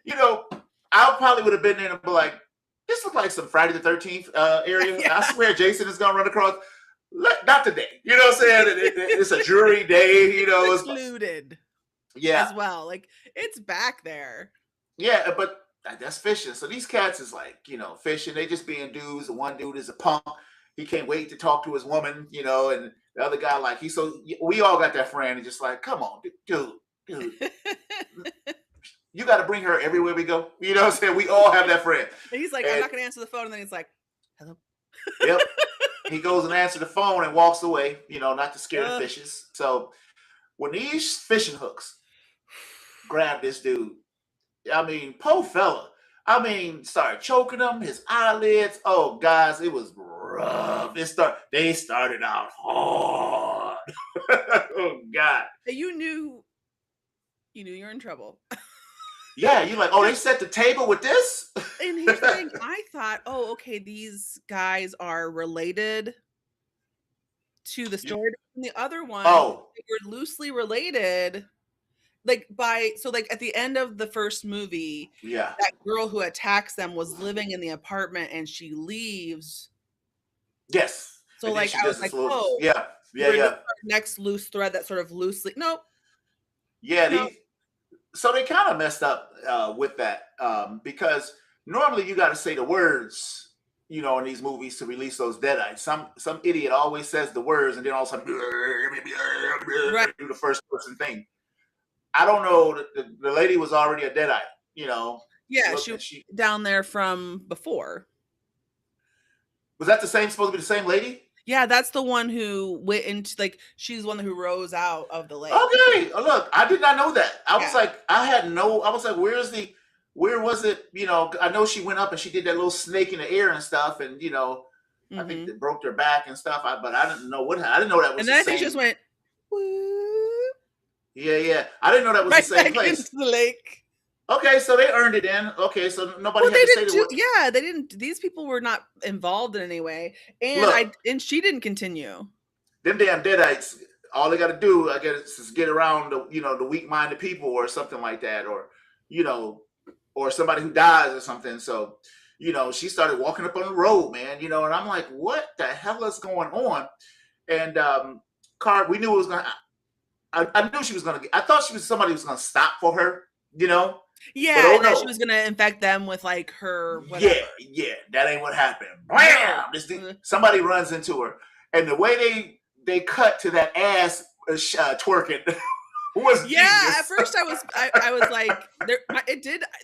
Speaker 1: you know, I probably would have been there and be like, this looks like some Friday the 13th area.
Speaker 2: Yeah.
Speaker 1: I swear Jason is gonna run across. Not today. You know what I'm saying? It's a jury day, you know.
Speaker 2: It's looted.
Speaker 1: Yeah.
Speaker 2: As well. Like, it's back there.
Speaker 1: Yeah, but that's fishing. So these cats is like, you know, fishing. They just being dudes. The one dude is a punk. He can't wait to talk to his woman, you know, and the other guy, like, we all got that friend and just like, come on, dude. You got to bring her everywhere we go. You know what I'm saying? We all have that friend.
Speaker 2: And he's like, I'm not going to answer the phone. And then he's like, hello.
Speaker 1: Yep. He goes and answers the phone and walks away, you know, not to scare the fishes. So when these fishing hooks grab this dude, I mean, poor fella. I mean, started choking him, his eyelids. Oh, guys, it was rough. They started out hard. Oh God.
Speaker 2: You knew you're in trouble.
Speaker 1: Yeah, you're like, oh, they set the table with this?
Speaker 2: And here's the thing, I thought, oh, okay, these guys are related to the story. And the other one, they were loosely related. Like at the end of the first movie, that girl who attacks them was living in the apartment and she leaves.
Speaker 1: Yes.
Speaker 2: So like I was like, oh yeah. Next loose thread that sort of loosely
Speaker 1: So they kind of messed up with that because normally you got to say the words, you know, in these movies to release those deadites. Some idiot always says the words and then all of a sudden do the first person thing. I don't know. The lady was already a deadite, you know.
Speaker 2: Yeah, she was down there from before.
Speaker 1: Was that supposed to be the same lady?
Speaker 2: Yeah, that's the one who went into, like, she's the one who rose out of the lake.
Speaker 1: Okay, look, I did not know that. I was like, I was like, where was it? You know, I know she went up and she did that little snake in the air and stuff, and you know, I think it broke their back and stuff. But I didn't know I didn't know that was.
Speaker 2: And then I think she just went. Whoop.
Speaker 1: Yeah. I didn't know that was the same place.
Speaker 2: Into the lake.
Speaker 1: Okay, so they earned it in. Okay, so nobody had to say the word.
Speaker 2: Yeah, they didn't. These people were not involved in any way, and she didn't continue.
Speaker 1: Them damn deadites. All they got to do, I guess, is get around the weak-minded people or something like that, or or somebody who dies or something. So, she started walking up on the road, man. And I'm like, what the hell is going on? And we knew it was gonna. I knew she was gonna. I thought somebody was gonna stop for her.
Speaker 2: Yeah, and then she was gonna infect them with like her. Whatever.
Speaker 1: Yeah, that ain't what happened. Bam! Somebody runs into her, and the way they cut to that ass twerking was genius.
Speaker 2: At first I was like,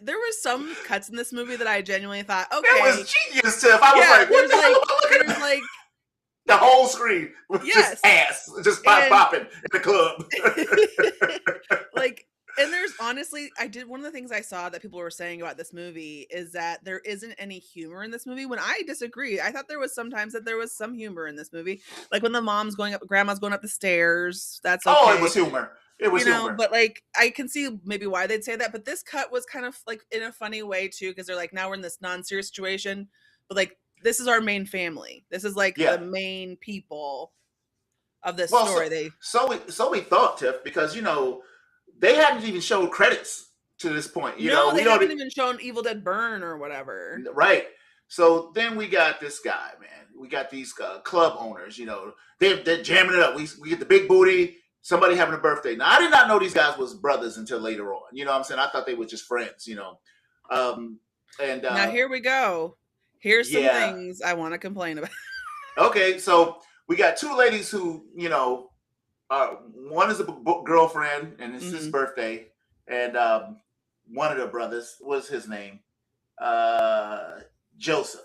Speaker 2: there were some cuts in this movie that I genuinely thought, okay,
Speaker 1: that was genius, Tiff. I was like, what the hell?
Speaker 2: There's like
Speaker 1: the whole screen was just ass, just popping in the club.
Speaker 2: And there's honestly, one of the things I saw that people were saying about this movie is that there isn't any humor in this movie. When I disagree, I thought there was sometimes that there was some humor in this movie. Like when the grandma's going up the stairs. That's okay.
Speaker 1: Oh, it was humor. It was humor.
Speaker 2: But like, I can see maybe why they'd say that. But this cut was kind of like in a funny way too, because they're like, now we're in this non-serious situation, but like this is our main family. This is like the main people of this story.
Speaker 1: So we thought, Tiff, because they hadn't even showed credits to this point.
Speaker 2: They haven't even shown Evil Dead Burn or whatever.
Speaker 1: Right. So then we got this guy, man. We got these club owners. They're jamming it up. We get the big booty. Somebody having a birthday. Now I did not know these guys was brothers until later on. You know what I'm saying? I thought they were just friends. Now
Speaker 2: here we go. Here's some things I want to complain about.
Speaker 1: Okay, so we got two ladies who one is a girlfriend, and it's his birthday, and one of the brothers, what's his name? Joseph.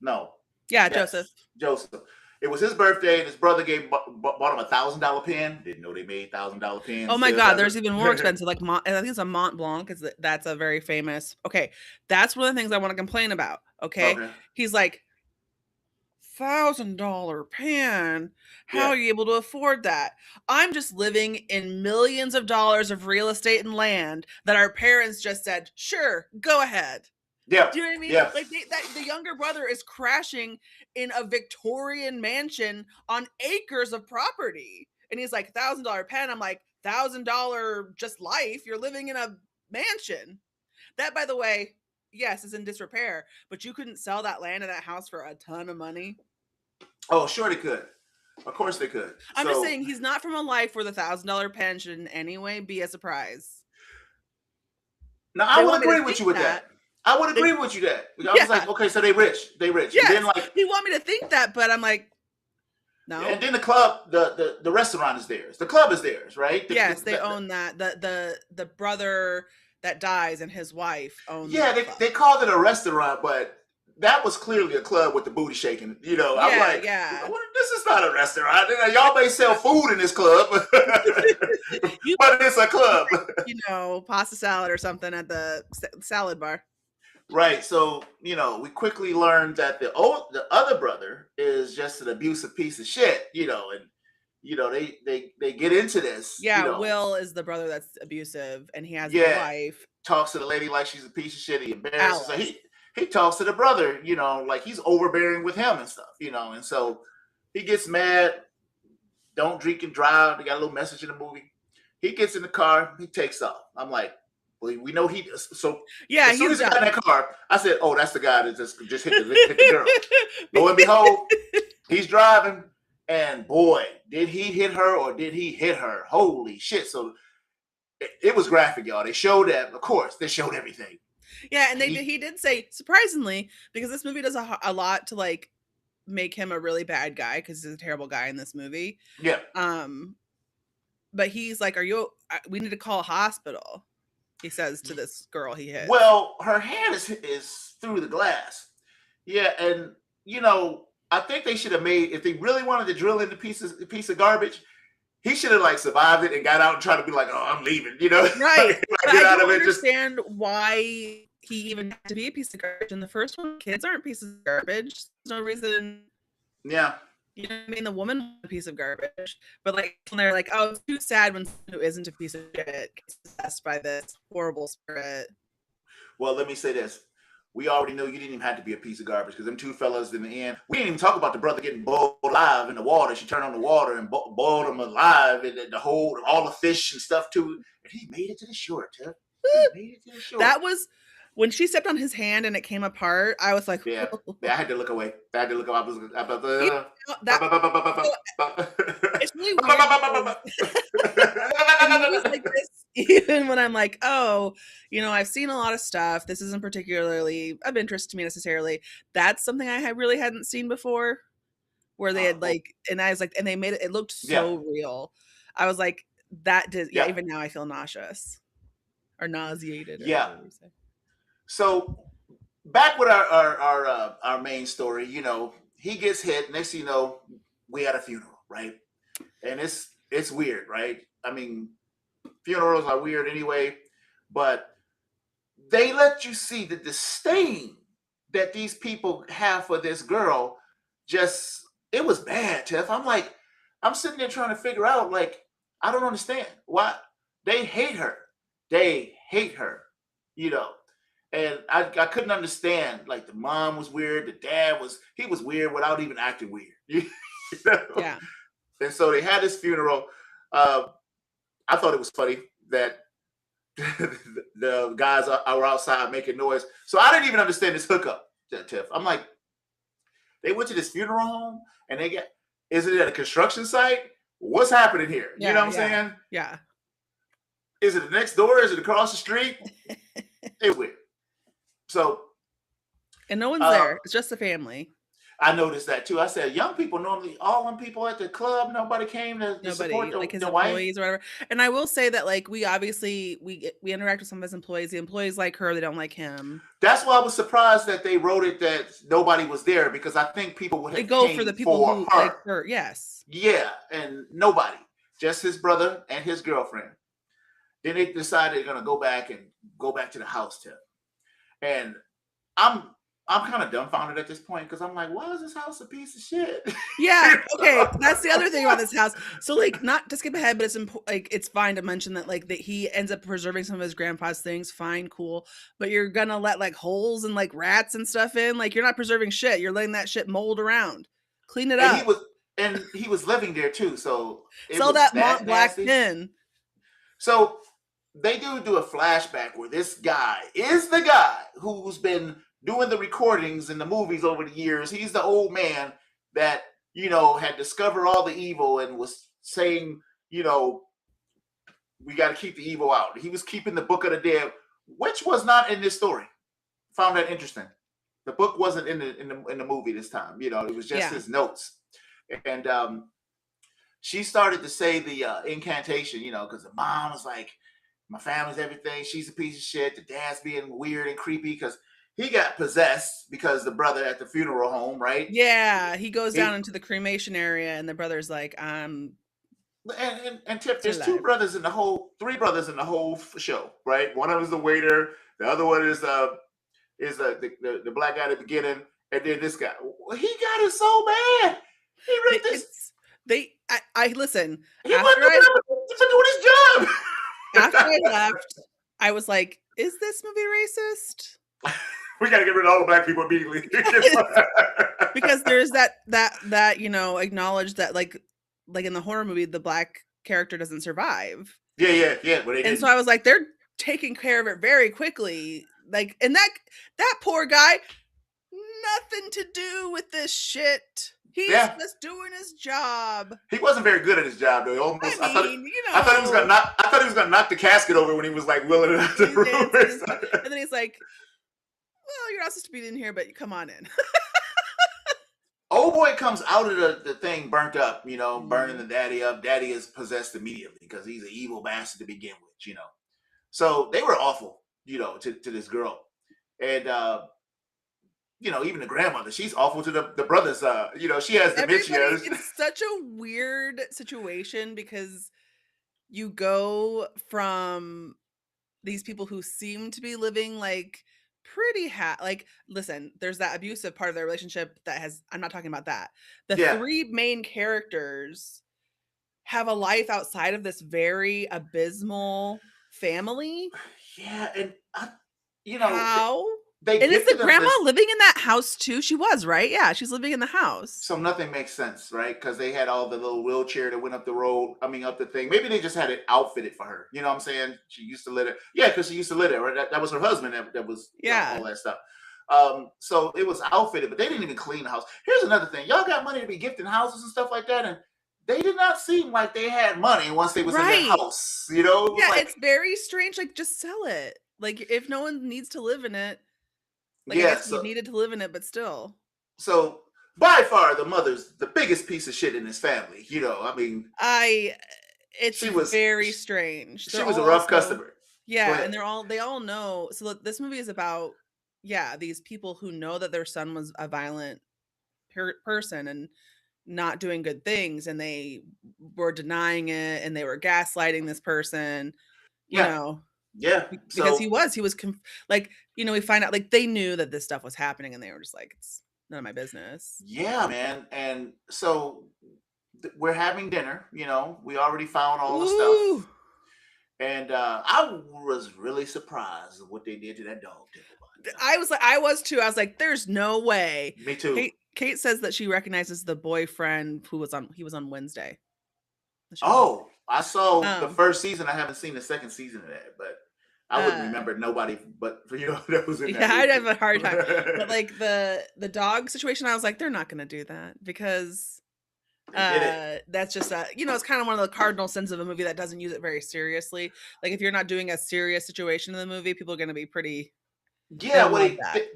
Speaker 1: No.
Speaker 2: Yeah, yes,
Speaker 1: Joseph. It was his birthday, and his brother bought him a $1,000 pen. Didn't know they made $1,000 pens.
Speaker 2: Oh my God, there's even more expensive. Like I think it's a Mont Blanc. That's a very famous. Okay, that's one of the things I want to complain about. Okay. He's like, $1,000 pen. How are you able to afford that? I'm just living in millions of dollars of real estate and land that our parents just said, sure, go ahead.
Speaker 1: Yeah.
Speaker 2: Do you know what I mean?
Speaker 1: Yeah.
Speaker 2: Like the younger brother is crashing in a Victorian mansion on acres of property. And he's like, $1,000 pen. I'm like, $1,000 just life. You're living in a mansion. That, by the way, yes, is in disrepair, but you couldn't sell that land and that house for a ton of money.
Speaker 1: Oh, sure they could. Of course they could.
Speaker 2: I'm just saying he's not from a life where the $1,000 pen should in any way be a surprise.
Speaker 1: Now I would agree with you with that. I would agree with you that. I was like, okay, so they rich. Yes.
Speaker 2: And then like you want me to think that, but I'm like, no.
Speaker 1: And then the club, the restaurant is theirs. The club is theirs, right?
Speaker 2: Yes, they own that. The brother that dies and his wife own.
Speaker 1: Yeah, they called it a restaurant, but that was clearly a club with the booty shaking. You know, I'm like, this is not a restaurant. Y'all may sell food in this club, but it's a club.
Speaker 2: You know, pasta salad or something at the salad bar.
Speaker 1: Right. So, you know, we quickly learned that the other brother is just an abusive piece of shit, you know, and you know, they get into this.
Speaker 2: Yeah,
Speaker 1: you know.
Speaker 2: Will is the brother that's abusive, and he has a wife.
Speaker 1: Talks to the lady like she's a piece of shit. He embarrasses her. He talks to the brother, you know, like he's overbearing with him and stuff, you know, and so he gets mad. Don't drink and drive. They got a little message in the movie. He gets in the car. He takes off. I'm like, well, we know he. So
Speaker 2: yeah,
Speaker 1: as soon as he got in that car, I said, "Oh, that's the guy that just hit the girl." Lo and behold, he's driving, and boy, did he hit her or did he hit her? Holy shit! So it was graphic, y'all. They showed that. Of course, they showed everything.
Speaker 2: Yeah, and he did say, surprisingly, because this movie does a lot to like make him a really bad guy because he's a terrible guy in this movie.
Speaker 1: Yeah.
Speaker 2: But he's like, we need to call a hospital. He says to this girl he hit.
Speaker 1: Well, her hand is through the glass. Yeah, and you know, I think they should have made, if they really wanted to drill in the piece of garbage, he should have like survived it and got out and tried to be like, "Oh, I'm leaving," you know?
Speaker 2: Right. But I don't understand why he even had to be a piece of garbage. In the first one, kids aren't pieces of garbage. There's no reason.
Speaker 1: Yeah.
Speaker 2: You know what I mean? The woman was a piece of garbage. But like when they're like, oh, it's too sad when someone who isn't a piece of shit gets possessed by this horrible spirit.
Speaker 1: Well, let me say this. We already know you didn't even have to be a piece of garbage because them two fellas in the end, we didn't even talk about the brother getting boiled alive in the water. She turned on the water and boiled him alive and the whole, all the fish and stuff too. And he made it to the shore, Tiff. He made it to the shore.
Speaker 2: That was when she stepped on his hand and it came apart. I was like,
Speaker 1: yeah, I had to look away. I was
Speaker 2: it's really weird. Like this, even when I'm like, oh, you know, I've seen a lot of stuff. This isn't particularly of interest to me necessarily. That's something I really hadn't seen before, where they had like, and I was like, and they made it. It looked so real. I was like, that did. Yeah. Even now, I feel nauseous or nauseated.
Speaker 1: Yeah. So back with our main story, you know, he gets hit. Next thing you know, we had a funeral, right? And it's weird, right? I mean, funerals are weird anyway, but they let you see the disdain that these people have for this girl. Just, it was bad, Tiff. I'm like, I'm sitting there trying to figure out, like, I don't understand why they hate her. They hate her, you know. And I couldn't understand. Like, the mom was weird. The dad was weird without even acting weird. You know?
Speaker 2: Yeah.
Speaker 1: And so they had this funeral. I thought it was funny that the guys are outside making noise. So I didn't even understand this hookup, Tiff. I'm like, they went to this funeral home and is it at a construction site? What's happening here? Yeah, you know what I'm saying?
Speaker 2: Yeah.
Speaker 1: Is it next door? Is it across the street? It's weird. So.
Speaker 2: And no one's there. It's just the family.
Speaker 1: I noticed that too. I said, young people normally, all them people at the club, nobody came to support
Speaker 2: like his
Speaker 1: the
Speaker 2: employees
Speaker 1: wife.
Speaker 2: or whatever. And I will say that, like, we obviously we interact with some of his employees. The employees like her, they don't like him.
Speaker 1: That's why I was surprised that they wrote it that nobody was there, because I think people would have
Speaker 2: go for the people who like her. Yes.
Speaker 1: Yeah, and nobody, just his brother and his girlfriend. Then they decided they're gonna go back to the house, Tim. And I'm I'm kind of dumbfounded at this point because I'm like, why is this house a piece of shit?
Speaker 2: Yeah. Okay. That's the other thing about this house. So, like, not to skip ahead, but it's fine to mention that, like, that he ends up preserving some of his grandpa's things. Fine, cool. But you're gonna let like holes and like rats and stuff in. Like, you're not preserving shit. You're letting that shit mold around. Clean it
Speaker 1: and
Speaker 2: up.
Speaker 1: he was and he was living there too, so it
Speaker 2: Sell
Speaker 1: was
Speaker 2: that
Speaker 1: that
Speaker 2: Mont Black
Speaker 1: nasty.
Speaker 2: tin.
Speaker 1: So they do a flashback where this guy is the guy who's been doing the recordings in the movies over the years. He's the old man that, had discovered all the evil and was saying, we got to keep the evil out. He was keeping the Book of the Dead, which was not in this story. Found that interesting. The book wasn't in the movie this time. It was just his notes. And she started to say the incantation, because the mom was like, my family's everything. She's a piece of shit. The dad's being weird and creepy because he got possessed because the brother at the funeral home, right?
Speaker 2: Yeah, he goes down into the cremation area, and the brother's like,
Speaker 1: And Tip, there's three brothers in the whole show, right? One of them is the waiter. The other one is the black guy at the beginning, and then this guy. He got it so bad. He ripped this.
Speaker 2: I listen.
Speaker 1: He wasn't doing his job.
Speaker 2: After I left, I was like, "Is this movie racist?"
Speaker 1: We got to get rid of all the black people immediately.
Speaker 2: Because there's that acknowledge that like in the horror movie, the black character doesn't survive.
Speaker 1: Yeah.
Speaker 2: And so I was like, they're taking care of it very quickly. Like, and that poor guy, nothing to do with this shit. He's just doing his job.
Speaker 1: He wasn't very good at his job, though. I thought he was gonna knock the casket over when he was like willing it out the room.
Speaker 2: And then he's like, "Well, you're not supposed to be in here, but come on in."
Speaker 1: Old boy comes out of the thing burnt up, burning the daddy up. Daddy is possessed immediately because he's an evil bastard to begin with, So they were awful, to this girl, and even the grandmother, she's awful to the brothers. She has dementia.
Speaker 2: It's such a weird situation because you go from these people who seem to be living like pretty listen, there's that abusive part of their relationship I'm not talking about that. The three main characters have a life outside of this very abysmal family.
Speaker 1: Yeah, and
Speaker 2: how? And is the grandma living in that house too? She was, right? Yeah, she's living in the house.
Speaker 1: So nothing makes sense, right? Because they had all the little wheelchair that went up the road. Up the thing. Maybe they just had it outfitted for her. You know what I'm saying? She used to live there. Yeah, because she used to live there. Right? That was her husband. That was all that stuff. So it was outfitted, but they didn't even clean the house. Here's another thing: y'all got money to be gifting houses and stuff like that, and they did not seem like they had money once they was in their house.
Speaker 2: It's very strange. Like, just sell it. Like, if no one needs to live in it. Like, I guess you needed to live in it, but still.
Speaker 1: So by far, the mother's the biggest piece of shit in this family. She was
Speaker 2: very strange.
Speaker 1: She was a rough customer.
Speaker 2: Yeah, and they all know. So this movie is about these people who know that their son was a violent person and not doing good things, and they were denying it, and they were gaslighting this person. You know.
Speaker 1: Yeah,
Speaker 2: because he was we find out like they knew that this stuff was happening, and they were just like, it's none of my business.
Speaker 1: Yeah, man. And so we're having dinner. We already found all the stuff, and I was really surprised at what they did to that dog.
Speaker 2: I was too. I was like, there's no way.
Speaker 1: Me too.
Speaker 2: Kate says that she recognizes the boyfriend who was on Wednesday.
Speaker 1: Oh, I saw the first season. I haven't seen the second season of that, but I wouldn't remember nobody but that was in that.
Speaker 2: Yeah, I'd have a hard time. But like the dog situation, I was like, they're not going to do that because that's just it's kind of one of the cardinal sins of a movie that doesn't use it very seriously. Like, if you're not doing a serious situation in the movie, people are going to be pretty.
Speaker 1: Yeah, well,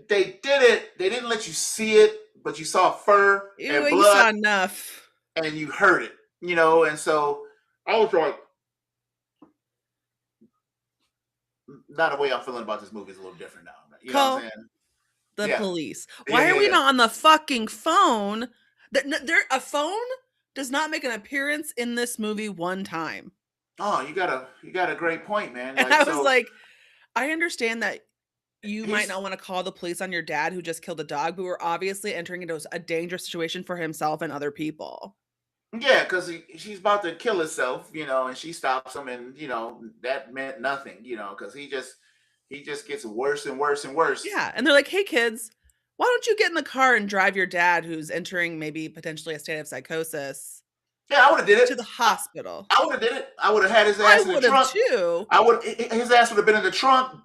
Speaker 1: they did it. They didn't let you see it, but you saw fur and blood.
Speaker 2: You saw enough,
Speaker 1: and you heard it. And so I was like, not the way I'm feeling about this movie is a little different now. You know what I'm saying?
Speaker 2: The police. Why are we not on the fucking phone? A phone does not make an appearance in this movie one time.
Speaker 1: Oh, you got a great point, man.
Speaker 2: And I was like, I understand that you might not want to call the police on your dad who just killed a dog, but we're obviously entering into a dangerous situation for himself and other people.
Speaker 1: Yeah, because she's about to kill herself, and she stops him, and that meant nothing, because he just gets worse and worse and worse.
Speaker 2: Yeah, and they're like, "Hey, kids, why don't you get in the car and drive your dad, who's entering maybe potentially a state of psychosis,
Speaker 1: Yeah, I would have did it
Speaker 2: to the hospital?"
Speaker 1: I would have did it. I would have had his
Speaker 2: I
Speaker 1: ass in the
Speaker 2: would have
Speaker 1: trunk.
Speaker 2: too.
Speaker 1: His ass would have been in the trunk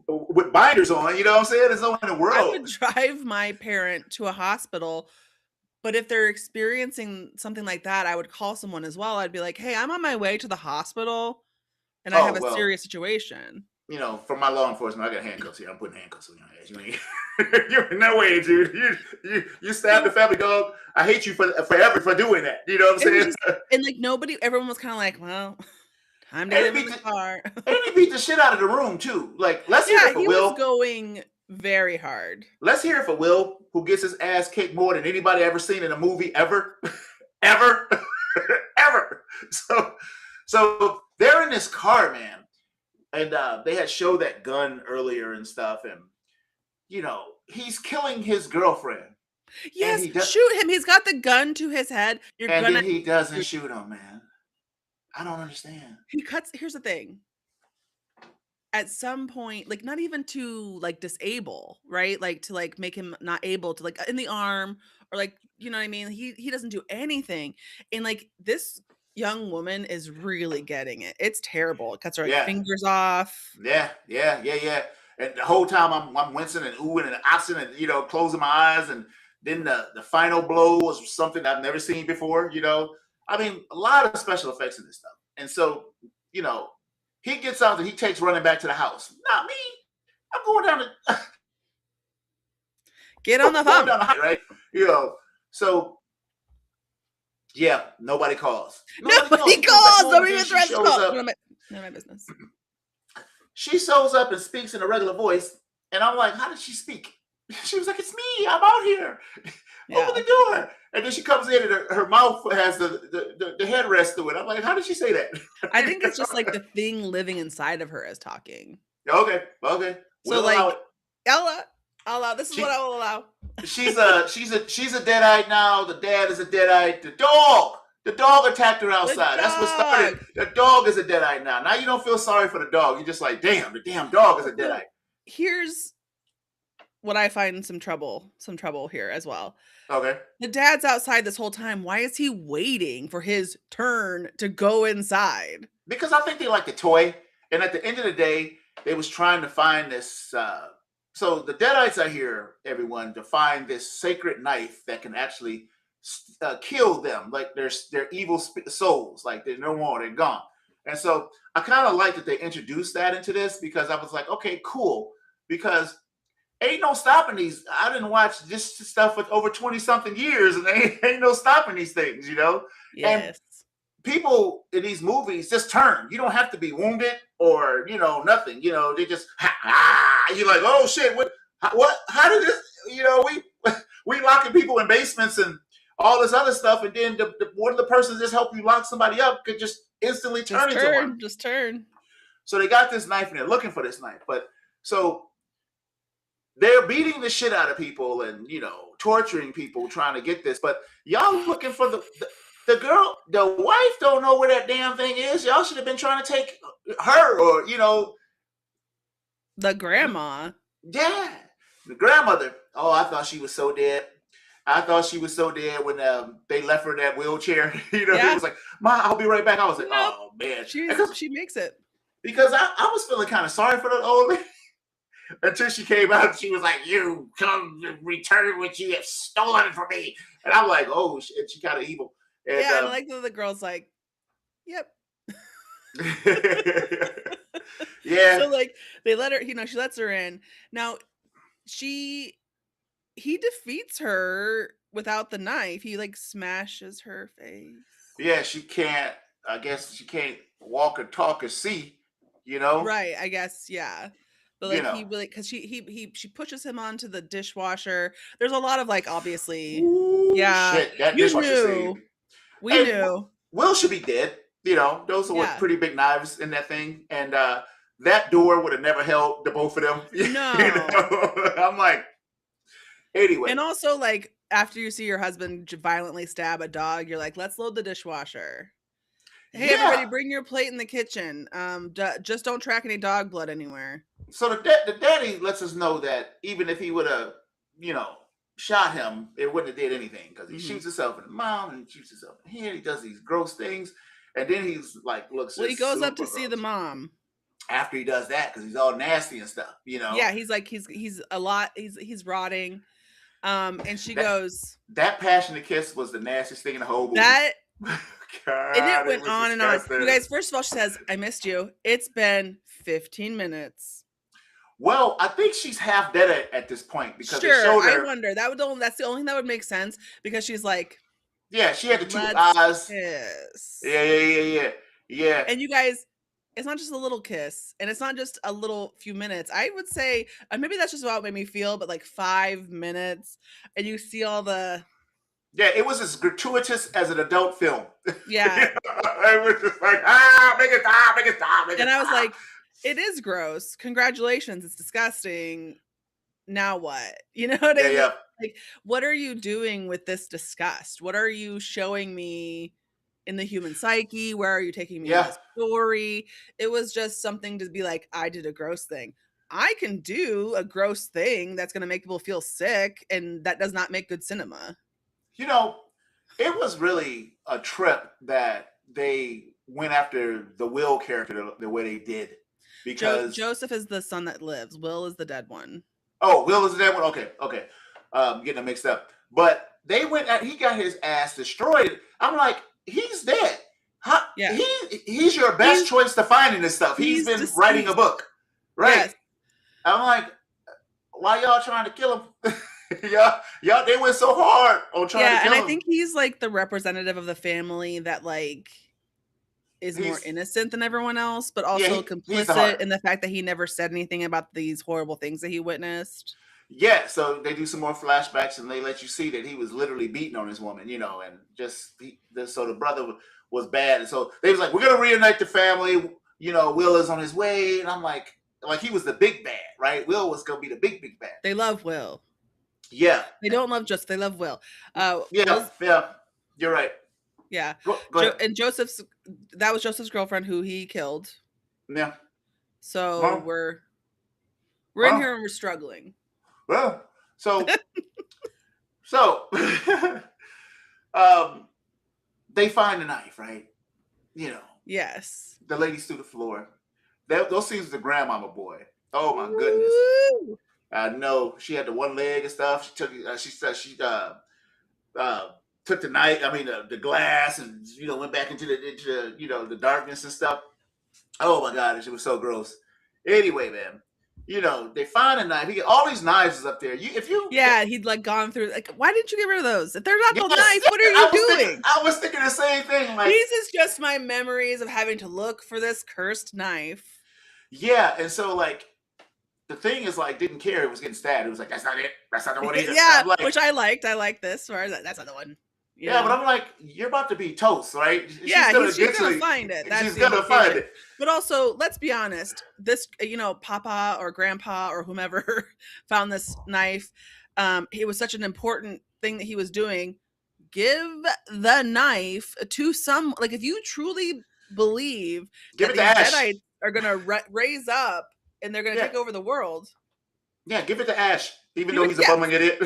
Speaker 1: with binders on. You know what I'm saying? There's no one in the
Speaker 2: I
Speaker 1: world.
Speaker 2: would drive my parent to a hospital, but if they're experiencing something like that, I would call someone as well. I'd be like, "Hey, I'm on my way to the hospital, and I have a serious situation."
Speaker 1: For my law enforcement, I got handcuffs here. I'm putting handcuffs on your ass. You ain't, you're no way, dude. You stabbed the family dog. I hate you forever for doing that. You know what I'm saying?
Speaker 2: And like everyone was kind of like, "Well, time to get him in the car."
Speaker 1: And he beat the shit out of the room too. Like, let's hear it for
Speaker 2: he
Speaker 1: Will.
Speaker 2: was going very hard.
Speaker 1: Let's hear it for Will, who gets his ass kicked more than anybody ever seen in a movie ever, ever, ever. So they're in this car, man, and they had showed that gun earlier and stuff, and he's killing his girlfriend.
Speaker 2: Yes, shoot him. He's got the gun to his head.
Speaker 1: Then he doesn't shoot him, man. I don't understand.
Speaker 2: Here's the thing. At some point, like not even to like disable, right? Like to like make him not able to like in the arm or like, you know what I mean? He doesn't do anything. And like this young woman is really getting it. It's terrible. It cuts her fingers off.
Speaker 1: Yeah. And the whole time I'm wincing and oohing and ahhing and closing my eyes, and then the final blow was something I've never seen before. I mean, a lot of special effects in this stuff. And so, he gets out and he takes running back to the house. Not me. I'm going down the
Speaker 2: get on the phone,
Speaker 1: right? So yeah, nobody calls.
Speaker 2: Nobody calls. Nobody even threatens to call. None of my business.
Speaker 1: She shows up and speaks in a regular voice, and I'm like, how did she speak? She was like, "It's me. I'm out here. Open the door." And then she comes in, and her mouth has the headrest to it. I'm like, how did she say that?
Speaker 2: I think it's just like the thing living inside of her is talking.
Speaker 1: Okay.
Speaker 2: So like, I'll allow. This is what I will allow.
Speaker 1: She's a deadite now. The dad is a deadite. The dog attacked her outside. That's what started. The dog is a deadite now. Now you don't feel sorry for the dog. You're just like, damn, the damn dog is a deadite.
Speaker 2: Here's what I find some trouble here as well.
Speaker 1: Okay.
Speaker 2: The dad's outside this whole time. Why is he waiting for his turn to go inside?
Speaker 1: Because I think they like the toy. And at the end of the day, they was trying to find this. So the deadites are here, everyone, to find this sacred knife that can actually kill them. Like they're evil souls. Like they're no more. They're gone. And so I kind of like that they introduced that into this, because I was like, okay, cool. Because ain't no stopping these. I didn't watch this stuff for over 20 something years, and ain't no stopping these things,
Speaker 2: Yes.
Speaker 1: And people in these movies just turn. You don't have to be wounded or, nothing. They just, you're like, oh shit, what, how did this, we locking people in basements and all this other stuff, and then one of the persons just help you lock somebody up could just instantly turn into one.
Speaker 2: Just turn.
Speaker 1: So they got this knife and they're looking for this knife. But so they're beating the shit out of people and, torturing people trying to get this. But y'all looking for the girl, the wife don't know where that damn thing is. Y'all should have been trying to take her or,
Speaker 2: the grandma.
Speaker 1: Yeah. The grandmother. Oh, I thought she was so dead. I thought she was so dead when they left her in that wheelchair. He was like, "Ma, I'll be right back." I was like, nope. Oh, man.
Speaker 2: She makes it.
Speaker 1: Because I was feeling kind of sorry for the old lady. Until she came out and she was like, "You come return what you have stolen from me." And I'm like, oh shit, she kind of evil. And,
Speaker 2: I like the girl's like, yep.
Speaker 1: Yeah.
Speaker 2: So like they let her, she lets her in. Now he defeats her without the knife. He like smashes her face.
Speaker 1: Yeah, I guess she can't walk or talk or see,
Speaker 2: Right, I guess, yeah. But like he really, because she pushes him onto the dishwasher. There's a lot of like, obviously,
Speaker 1: shit, that dishwasher scene.
Speaker 2: We knew.
Speaker 1: Will should be dead. Those are pretty big knives in that thing. And that door would have never held the both of them.
Speaker 2: No.
Speaker 1: I'm like, anyway.
Speaker 2: And also, like, after you see your husband violently stab a dog, you're like, let's load the dishwasher. Hey, everybody, bring your plate in the kitchen. Just don't track any dog blood anywhere.
Speaker 1: So the daddy lets us know that even if he would have, shot him, it wouldn't have did anything, because he shoots himself in the mouth and shoots himself in the head. He does these gross things, and then he's like, looks.
Speaker 2: Well, he goes up to see the mom.
Speaker 1: After he does that, because he's all nasty and stuff,
Speaker 2: Yeah, he's like he's a lot. He's rotting. And she goes.
Speaker 1: That passionate kiss was the nastiest thing in the whole movie.
Speaker 2: That.
Speaker 1: God,
Speaker 2: and it went on disgusting. And on. You guys, first of all, she says, "I missed you. It's been 15 minutes."
Speaker 1: Well, I think she's half dead at this point, because
Speaker 2: sure, they showed her. I wonder. That's the only thing that would make sense, because she's like,
Speaker 1: yeah, she had the two eyes.
Speaker 2: Kiss.
Speaker 1: Yeah.
Speaker 2: And you guys, it's not just a little kiss, and it's not just a little few minutes. I would say, maybe that's just what made me feel, but like 5 minutes, and you see all the.
Speaker 1: Yeah, it was as gratuitous as an adult film.
Speaker 2: Yeah.
Speaker 1: It was just like, make it stop.
Speaker 2: And I was like, it is gross. Congratulations. It's disgusting. Now what? You know what I mean?
Speaker 1: Yeah.
Speaker 2: Like, what are you doing with this disgust? What are you showing me in the human psyche? Where are you taking me in the story? It was just something to be like, I did a gross thing. I can do a gross thing that's going to make people feel sick, and that does not make good cinema.
Speaker 1: It was really a trip that they went after the Will character the way they did. Because
Speaker 2: Joseph is the son that lives. Will is the dead one.
Speaker 1: Oh, Will is the dead one? Okay. Getting them mixed up. But he got his ass destroyed. I'm like, he's dead.
Speaker 2: Yeah.
Speaker 1: He's your best choice to finding this stuff. He's been writing a book. Right? Yes. I'm like, why y'all trying to kill him? y'all, they went so hard on trying to kill him.
Speaker 2: Yeah, and I think he's like the representative of the family that like is more innocent than everyone else, but also complicit in the fact that he never said anything about these horrible things that he witnessed.
Speaker 1: Yeah, so they do some more flashbacks, and they let you see that he was literally beating on his woman, and so the brother was bad, and so they was like, we're gonna reunite the family. Will is on his way, and I'm like he was the big bad, right? Will was gonna be the big bad.
Speaker 2: They love Will.
Speaker 1: Yeah.
Speaker 2: They don't love Joseph. They love Will.
Speaker 1: Yeah. You're right.
Speaker 2: Yeah.
Speaker 1: Go ahead.
Speaker 2: And that was Joseph's girlfriend who he killed.
Speaker 1: Yeah.
Speaker 2: So we're in here and we're struggling.
Speaker 1: Well, so they find the knife, right?
Speaker 2: Yes.
Speaker 1: The lady's through the floor. Those scenes with the grandmama boy. Oh my goodness.
Speaker 2: Woo!
Speaker 1: I know she had the one leg and stuff. She took the knife. I mean the glass, and went back into the darkness and stuff. Oh my God, it was so gross. Anyway, man, they find a knife. He get all these knives is up there.
Speaker 2: He'd like gone through. Like, why didn't you get rid of those? If they're not those knives, what are you doing?
Speaker 1: I was thinking the same thing. Like,
Speaker 2: these is just my memories of having to look for this cursed knife.
Speaker 1: Yeah, and so like. The thing is, like, didn't care. It was getting stabbed. It was like, that's not it. That's not the one either.
Speaker 2: Yeah, which I liked. I like this. Where that's not the one.
Speaker 1: Yeah, but I'm like, you're about to be toast, right?
Speaker 2: She's gonna find it. She's gonna find it. But also, let's be honest. This, Papa or Grandpa or whomever found this knife. It was such an important thing that he was doing. Give the knife to some. Like, if you truly believe that these Jedites are gonna raise up. And they're going to take over the world.
Speaker 1: Yeah, give it to Ash, even though he's a bumming idiot.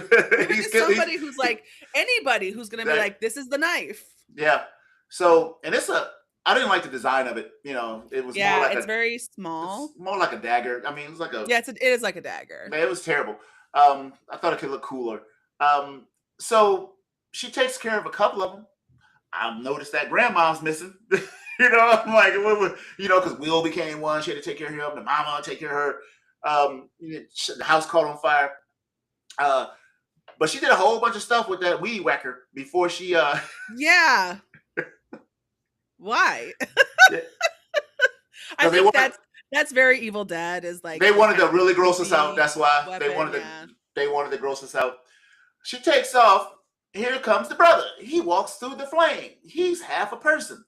Speaker 2: He's somebody who's like, anybody who's going to be like, this is the knife.
Speaker 1: Yeah. So, and I didn't like the design of it. It was more like
Speaker 2: it's very small.
Speaker 1: It's more like a dagger. I mean, it was like a...
Speaker 2: Yeah, it is like a dagger.
Speaker 1: Man, it was terrible. I thought it could look cooler. So, she takes care of a couple of them. I've noticed that grandma's missing. I'm like, because Will became one. She had to take care of him. The mama take care of her. The house caught on fire. But she did a whole bunch of stuff with that weed whacker before she.
Speaker 2: Yeah. Why? I think that's very Evil Dead. Is like
Speaker 1: they wanted to really gross us out. That's why they wanted to gross us out. She takes off. Here comes the brother. He walks through the flame. He's half a person.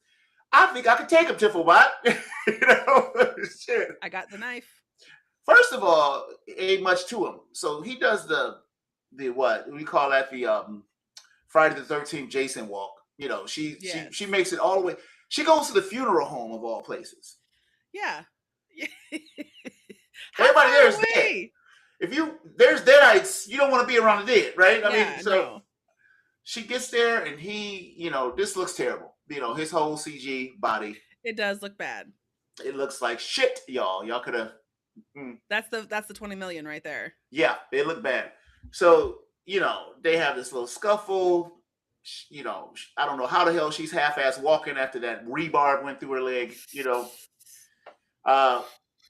Speaker 1: I think I could take him, Tifflebot. Shit.
Speaker 2: I got the knife.
Speaker 1: First of all, ain't much to him. So he does the what we call that the Friday the 13th Jason walk. She makes it all the way. She goes to the funeral home of all places.
Speaker 2: Yeah.
Speaker 1: Everybody there is dead. If there's deadites, you don't want to be around the dead, right? She gets there and he, this looks terrible. His whole CG body.
Speaker 2: It does look bad.
Speaker 1: It looks like shit, y'all. Y'all could have.
Speaker 2: That's the 20 million right there.
Speaker 1: Yeah, it looked bad. So, they have this little scuffle. I don't know how the hell she's half-ass walking after that rebar went through her leg.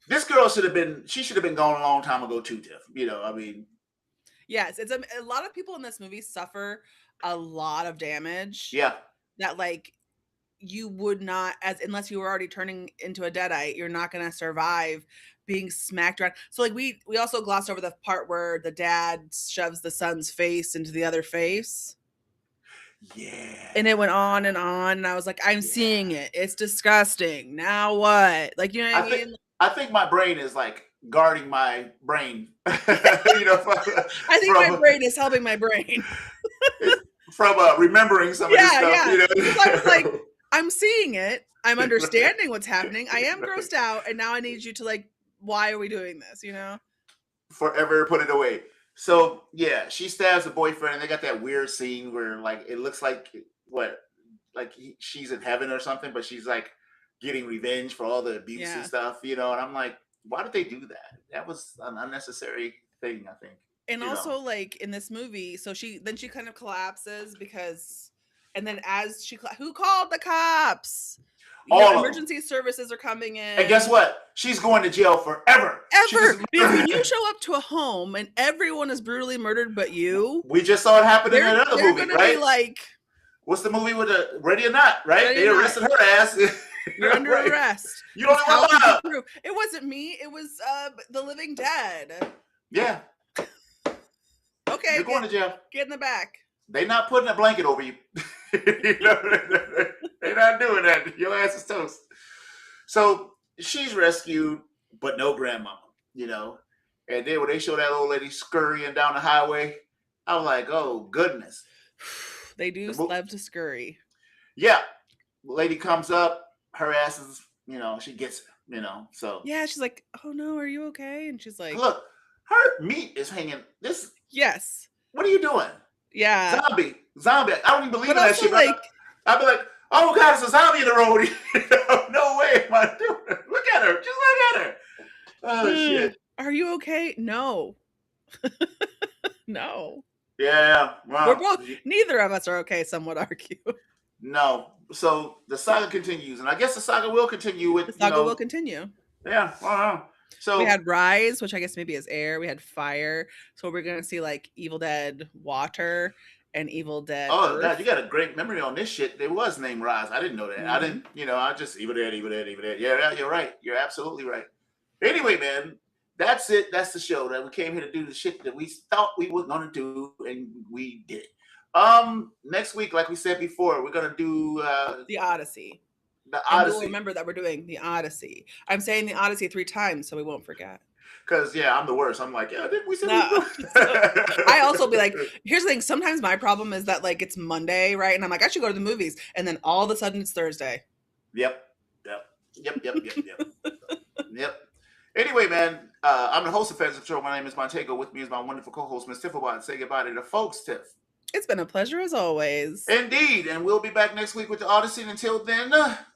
Speaker 1: This girl should have been gone a long time ago too, Tiff.
Speaker 2: Yes, it's a lot of people in this movie suffer a lot of damage.
Speaker 1: Yeah.
Speaker 2: That you would not, unless you were already turning into a deadite, you're not going to survive being smacked around. So we also glossed over the part where the dad shoves the son's face into the other face.
Speaker 1: Yeah.
Speaker 2: And it went on, and I was like, I'm seeing it. It's disgusting. Now what? What I mean?
Speaker 1: I think my brain is guarding my brain.
Speaker 2: I think my brain is helping my brain.
Speaker 1: From remembering some of this stuff.
Speaker 2: Yeah. I was like, I'm seeing it. I'm understanding what's happening. I am grossed out, and now I need you to why are we doing this?
Speaker 1: Forever put it away. So yeah, she stabs the boyfriend, and they got that weird scene where it looks like she's in heaven or something, but she's getting revenge for all the abuse and stuff, and I'm like, why did they do that? That was an unnecessary thing, I think.
Speaker 2: And also in this movie, so she kind of collapses and then as who called the cops? Emergency services are coming in.
Speaker 1: And guess what? She's going to jail forever.
Speaker 2: Because when you show up to a home and everyone is brutally murdered but you.
Speaker 1: We just saw it happen in another movie, right?
Speaker 2: Be
Speaker 1: what's the movie with the Ready or Not, right? They arrested her ass.
Speaker 2: You're under arrest.
Speaker 1: You don't know what.
Speaker 2: It wasn't me. It was the Living Dead.
Speaker 1: Yeah.
Speaker 2: Okay.
Speaker 1: You're going to jail.
Speaker 2: Get in the back.
Speaker 1: They're not putting a blanket over you. They're not doing that. Your ass is toast. So she's rescued, but no grandmama, And then when they show that old lady scurrying down the highway, I was like, oh, goodness.
Speaker 2: They do love to scurry.
Speaker 1: Yeah. Lady comes up, her ass is, she gets it, so.
Speaker 2: Yeah, she's like, oh, no, are you okay? And she's like.
Speaker 1: Look, her meat is hanging.
Speaker 2: Yes.
Speaker 1: What are you doing?
Speaker 2: Yeah.
Speaker 1: Zombie. I don't even believe in that shit. I'd be like, oh God, it's a zombie in the road. No way am I doing it. Look at her. Just look at her. Oh shit.
Speaker 2: Are you okay? No. No.
Speaker 1: Yeah. Well,
Speaker 2: we're both. Neither of us are okay. Some would argue.
Speaker 1: No. So the saga continues, and I guess the saga will continue with. The
Speaker 2: saga will continue.
Speaker 1: Yeah. Wow. So
Speaker 2: we had Rise, which I guess maybe is air. We had Fire. So we're gonna see Evil Dead Water and Evil Dead.
Speaker 1: Oh God, you got a great memory on this shit. It was named Rise. I didn't know that. Mm-hmm. I didn't. I just Evil Dead. Yeah, you're right. You're absolutely right. Anyway, man, that's it. That's the show that we came here to do the shit that we thought we were gonna do, and we did. Next week, like we said before, we're gonna do
Speaker 2: the Odyssey.
Speaker 1: The Odyssey.
Speaker 2: We'll remember that we're doing the Odyssey. I'm saying the Odyssey 3 times so we won't forget.
Speaker 1: Because, I'm the worst. I'm like, didn't we say
Speaker 2: I also be like, here's the thing. Sometimes my problem is that, it's Monday, right? And I'm like, I should go to the movies. And then all of a sudden it's Thursday.
Speaker 1: Yep. Anyway, man, I'm the host of Fans of Show. My name is Montego. With me is my wonderful co-host, Ms. Tifflebot. Say goodbye to the folks, Tiff.
Speaker 2: It's been a pleasure as always.
Speaker 1: Indeed, and we'll be back next week with the Odyssey. And until then,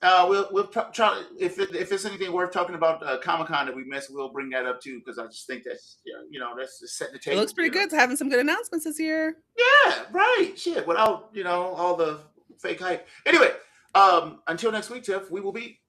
Speaker 1: we'll try. If it's anything worth talking about Comic-Con that we missed, we'll bring that up too. Because I just think that's that's just setting the table.
Speaker 2: It looks pretty good. It's having some good announcements this year.
Speaker 1: Yeah, right. Shit, without all the fake hype. Anyway, until next week, Tiff, we will be